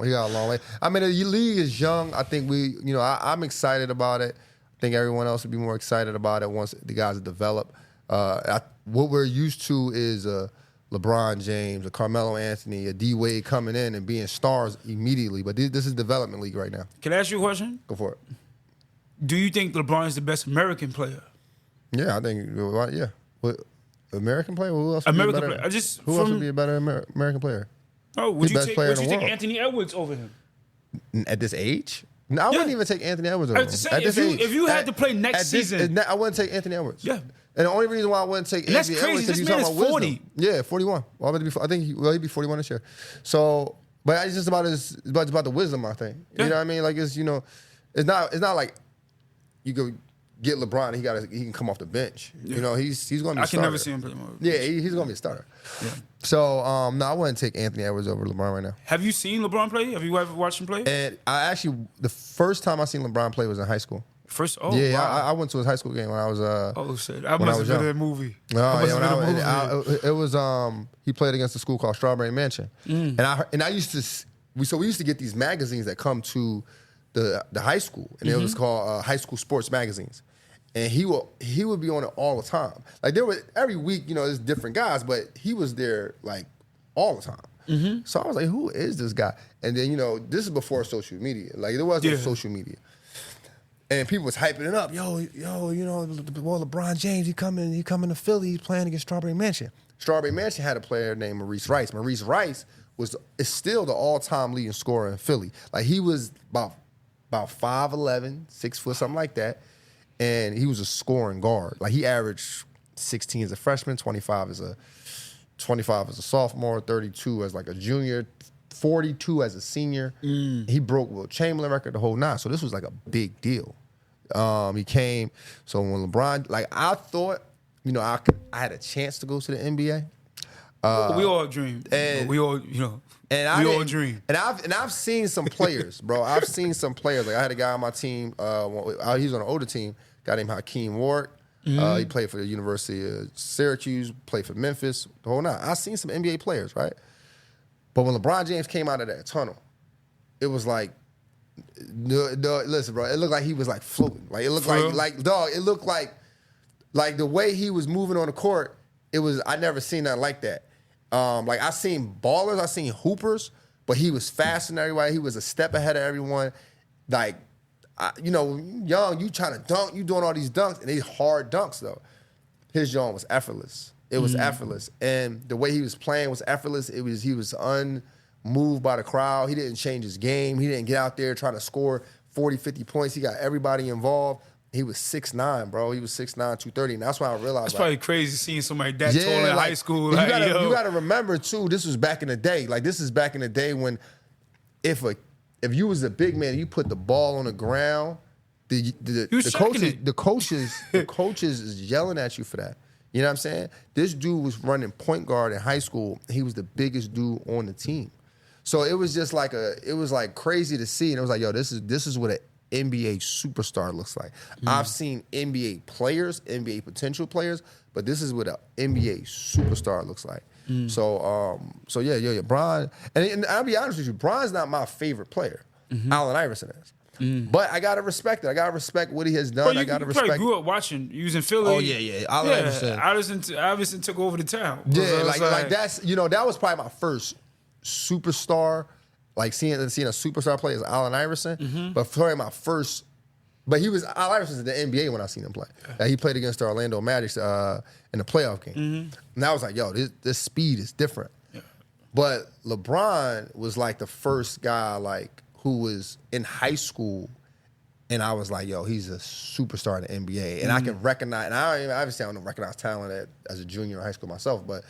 way. I mean, the league is young. I think I'm excited about it. I think everyone else would be more excited about it once the guys develop. What we're used to is a LeBron James, a Carmelo Anthony, a D-Wade coming in and being stars immediately. But this is development league right now. Can I ask you a question? Go for it. Do you think LeBron is the best American player? Yeah, I think, yeah. What, American player? Who else would American be a better, player. Who else would be a better American player? Oh, would you take Anthony Edwards over him? At this age? No, I wouldn't even take Anthony Edwards over him. At this age. If you had to play next season. I wouldn't take Anthony Edwards. Yeah. And the only reason why I wouldn't take Anthony Edwards is because you're talking about 40. Wisdom. Yeah, 41. Well, I think he'd be 41 this year. So, but it's just about the wisdom, I think. You know what I mean? Like it's not like you go get LeBron, he can come off the bench. Yeah. You know, he's going to be a starter. I can never see him play more. Yeah, he's going to be a starter. Yeah. So, no, I wouldn't take Anthony Edwards over LeBron right now. Have you seen LeBron play? Have you ever watched him play? And the first time I seen LeBron play was in high school. Yeah, wow. I went to his high school game when I was oh shit, I must have been in that movie. Oh yeah, it was he played against a school called Strawberry Mansion, and I used to we used to get these magazines that come to the high school, and it was called high school sports magazines, and he would be on it all the time. Like there were every week, you know, there's different guys, but he was there like all the time. So I was like, who is this guy? And then, you know, this is before social media. Like there was no social media. And people was hyping it up. Yo, you know, boy, LeBron James, he coming to Philly. He's playing against Strawberry Mansion. Strawberry Mansion had a player named Maurice Rice. Maurice Rice is still the all-time leading scorer in Philly. Like he was about 5'11", 6 foot, something like that. And he was a scoring guard. Like he averaged 16 as a freshman, 25 as a sophomore, 32 as like a junior, 42 as a senior. He broke Will Chamberlain record, the whole nine. So this was like a big deal. He came. So when LeBron, like I thought, you know, I had a chance to go to the NBA. We all dreamed. And we all, you know, we all dream. And I've seen some players, bro. I've seen some players. Like I had a guy on my team. He was on an older team. A guy named Hakeem Ward. He played for the University of Syracuse. Played for Memphis. The whole nine. I've seen some NBA players, right? But when LeBron James came out of that tunnel, it was like, listen, bro, it looked like he was like floating. Like it looked like dog. It looked like the way he was moving on the court. It was I never seen nothing like that. Like I seen ballers, I seen hoopers, but he was faster than everybody. He was a step ahead of everyone. Like, you know, young, you trying to dunk, you doing all these dunks, and these hard dunks though. His joint was effortless. It was effortless. And the way he was playing was effortless. He was unmoved by the crowd. He didn't change his game. He didn't get out there trying to score 40, 50 points. He got everybody involved. He was 6'9", bro. He was 6'9", 230. And that's why I realized. It's probably crazy seeing somebody that tall in high school. You gotta remember, too, this was back in the day. Like, this is back in the day when if you was a big man, you put the ball on the ground, the coaches is yelling at you for that. You know what I'm saying? This dude was running point guard in high school. He was the biggest dude on the team. So it was just like it was like crazy to see. And it was like, yo, this is what an NBA superstar looks like. I've seen NBA players, NBA potential players, but this is what an NBA superstar looks like. So yeah, Bron. And I'll be honest with you, Bron's not my favorite player. Allen Iverson is. But I gotta respect it. I gotta respect what he has done. Bro, I gotta respect. respect. Grew up watching. You was in Philly. Oh yeah. Iverson took over the town. Yeah, like that's that was probably my first superstar. Like seeing a superstar play is Allen Iverson. But probably my first. But Allen Iverson's in the NBA when I seen him play. Like he played against the Orlando Magic in the playoff game, and I was like, yo, this speed is different. Yeah. But LeBron was like the first guy who was in high school, and I was like, yo, he's a superstar in the NBA. And I can recognize, and obviously I don't recognize talent as a junior in high school myself, but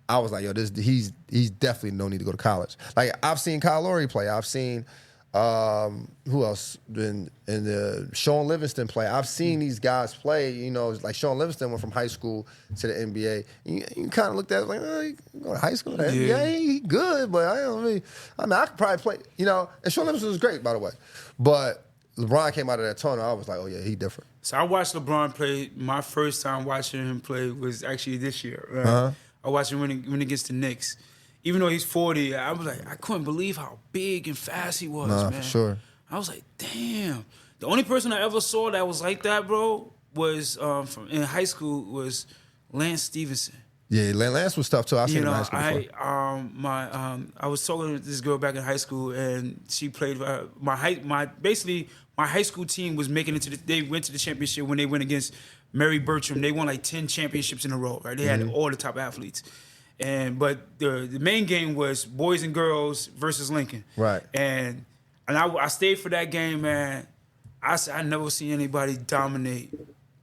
I was like, yo, he's definitely no need to go to college. Like, I've seen Kyle Lowry play. I've seen, who else? In the Sean Livingston play. I've seen these guys play, like Sean Livingston went from high school to the NBA. You kind of looked at it like, you go to high school to the NBA, he good, but I could probably play, and Sean Livingston was great, by the way. But LeBron came out of that tunnel, I was like, oh yeah, he different. So I watched LeBron play. My first time watching him play was actually this year. Right? I watched him win against the Knicks. Even though he's 40, I was like, I couldn't believe how big and fast he was, man. For sure. I was like, damn. The only person I ever saw that was like that, bro, was in high school was Lance Stevenson. Yeah, Lance was tough too. I seen him in high school before. I was talking to this girl back in high school, and she played my high school team was making it they went to the championship when they went against Mary Bertram. They won like 10 championships in a row, right? They had all the top athletes. But the main game was boys and girls versus Lincoln. Right. And I stayed for that game, man. I never seen anybody dominate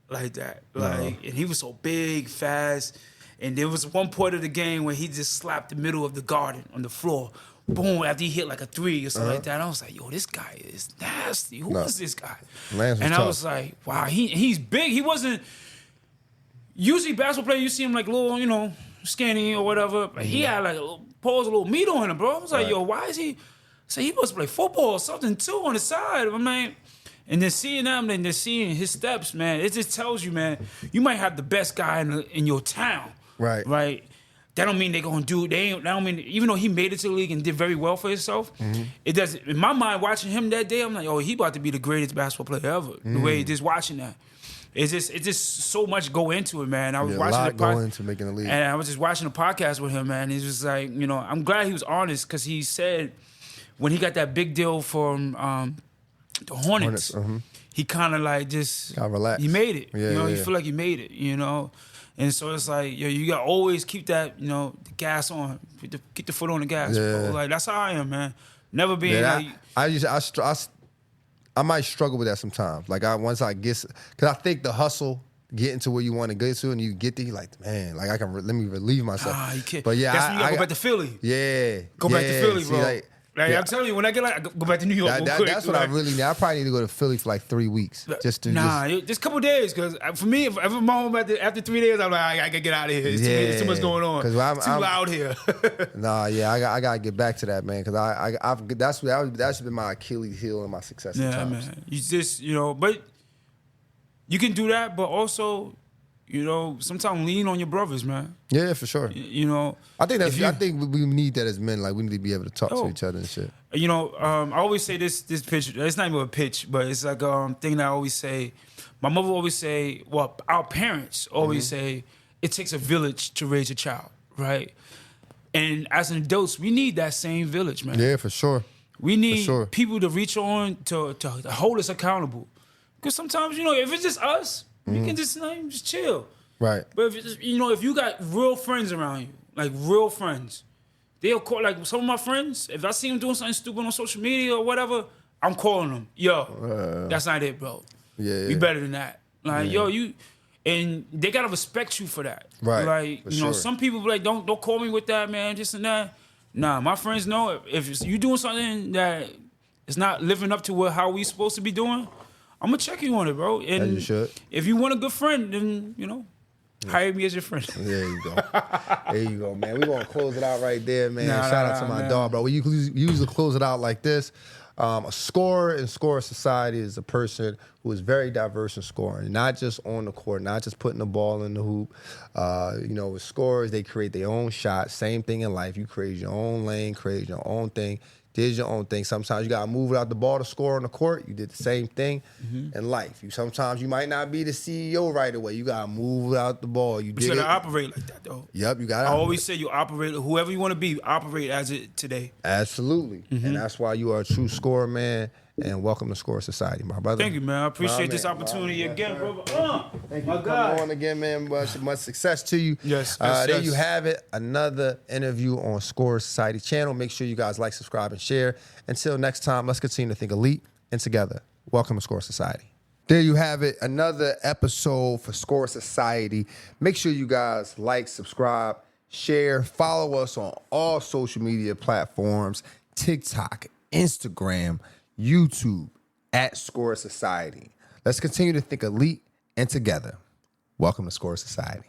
like that. And he was so big, fast. And there was one point of the game where he just slapped the middle of the garden on the floor. boom, after he hit like a 3 or something like that. And I was like, yo, this guy is nasty. Who is this guy? Lance was and tough. I was like, wow, he's big. He wasn't. Usually basketball player, you see him like little, you know, skinny or whatever. But he had like a little meat on him, bro. I was like, yo, why is he? So he must play football or something too on the side. I mean, and then seeing them, and then seeing his steps, man, it just tells you, man, you might have the best guy in your town, right? That don't mean they're gonna do. That don't mean, even though he made it to the league and did very well for himself, it doesn't. In my mind, watching him that day, I'm like, oh, he about to be the greatest basketball player ever. The way just watching that, it's just so much go into it, man. I was watching the go into making the league, and I was just watching the podcast with him, man. He's just like, you know, I'm glad he was honest because he said when he got that big deal from the Hornets. He kind of like just got relaxed. He made it. Yeah, you know, he feel like he made it. You know. And so it's like, yo, you got to always keep that, you know, the gas on. Keep the foot on the gas, bro. Like, that's how I am, man. Never being like... I might struggle with that sometimes. Like, once I get... Because I think the hustle, getting to where you want to get to, and you get there, you're like, man, like, let me relieve myself. You can't. But yeah, that's when you got to go back to Philly. Yeah. Go back to Philly, bro. Like, I'm telling you, when I get like, I go back to New York. That's what I really need. I probably need to go to Philly for like 3 weeks. Just a couple of days. Because for me, if I'm home after 3 days, I'm like, I gotta get out of here. It's too much going on. It's too loud here. I gotta get back to that, man. Because that's been my Achilles heel and my success. Yeah, man. You just, you know, but you can do that, but also, you know, sometimes lean on your brothers, man. Yeah, for sure. You know, I think we need that as men. Like, we need to be able to talk to each other and shit. You know, I always say this pitch. It's not even a pitch, but it's like a thing that I always say. My mother always say, well, our parents always say, it takes a village to raise a child, right? And as adults, we need that same village, man. Yeah, for sure. We need people to reach on to hold us accountable. Because sometimes, you know, if it's just us, we can just chill. Right. But if it's, you know, if you got real friends around you, like real friends, they'll call, like some of my friends, if I see them doing something stupid on social media or whatever, I'm calling them. Yo, that's not it, bro. Yeah. You better than that. Like, yo, and they gotta respect you for that. Right. Like, you know, some people be like, don't call me with that, man, just and that. Nah, my friends know if you doing something that is not living up to how we supposed to be doing, I'm gonna check you on it, bro. And as you should. If you want a good friend, then, you know, hire me as your friend. There you go. There you go, man. We're going to close it out right there, man. Shout out to my dog, bro. We usually close it out like this. A scorer in Scorer Society is a person who is very diverse in scoring, not just on the court, not just putting the ball in the hoop. You know, with scorers, they create their own shot. Same thing in life. You create your own lane, create your own thing. Did your own thing. Sometimes you gotta move without the ball to score on the court. You did the same thing in life. Sometimes you might not be the CEO right away. You gotta move without the ball. But you gotta operate like that, though. Yep, you gotta. I always say you operate, whoever you want to be, operate as it today. Absolutely, and that's why you are a true scorer, man. And welcome to Scorer Society, my brother. Thank you, man. I appreciate this opportunity again, brother. Thank you for coming on again, man. Much success to you. Yes. There you have it. Another interview on Scorer Society channel. Make sure you guys like, subscribe, and share. Until next time, let's continue to think elite and together. Welcome to Scorer Society. There you have it. Another episode for Scorer Society. Make sure you guys like, subscribe, share, follow us on all social media platforms, TikTok, Instagram, YouTube, at Scorer Society. Let's continue to think elite and together. Welcome to Scorer Society.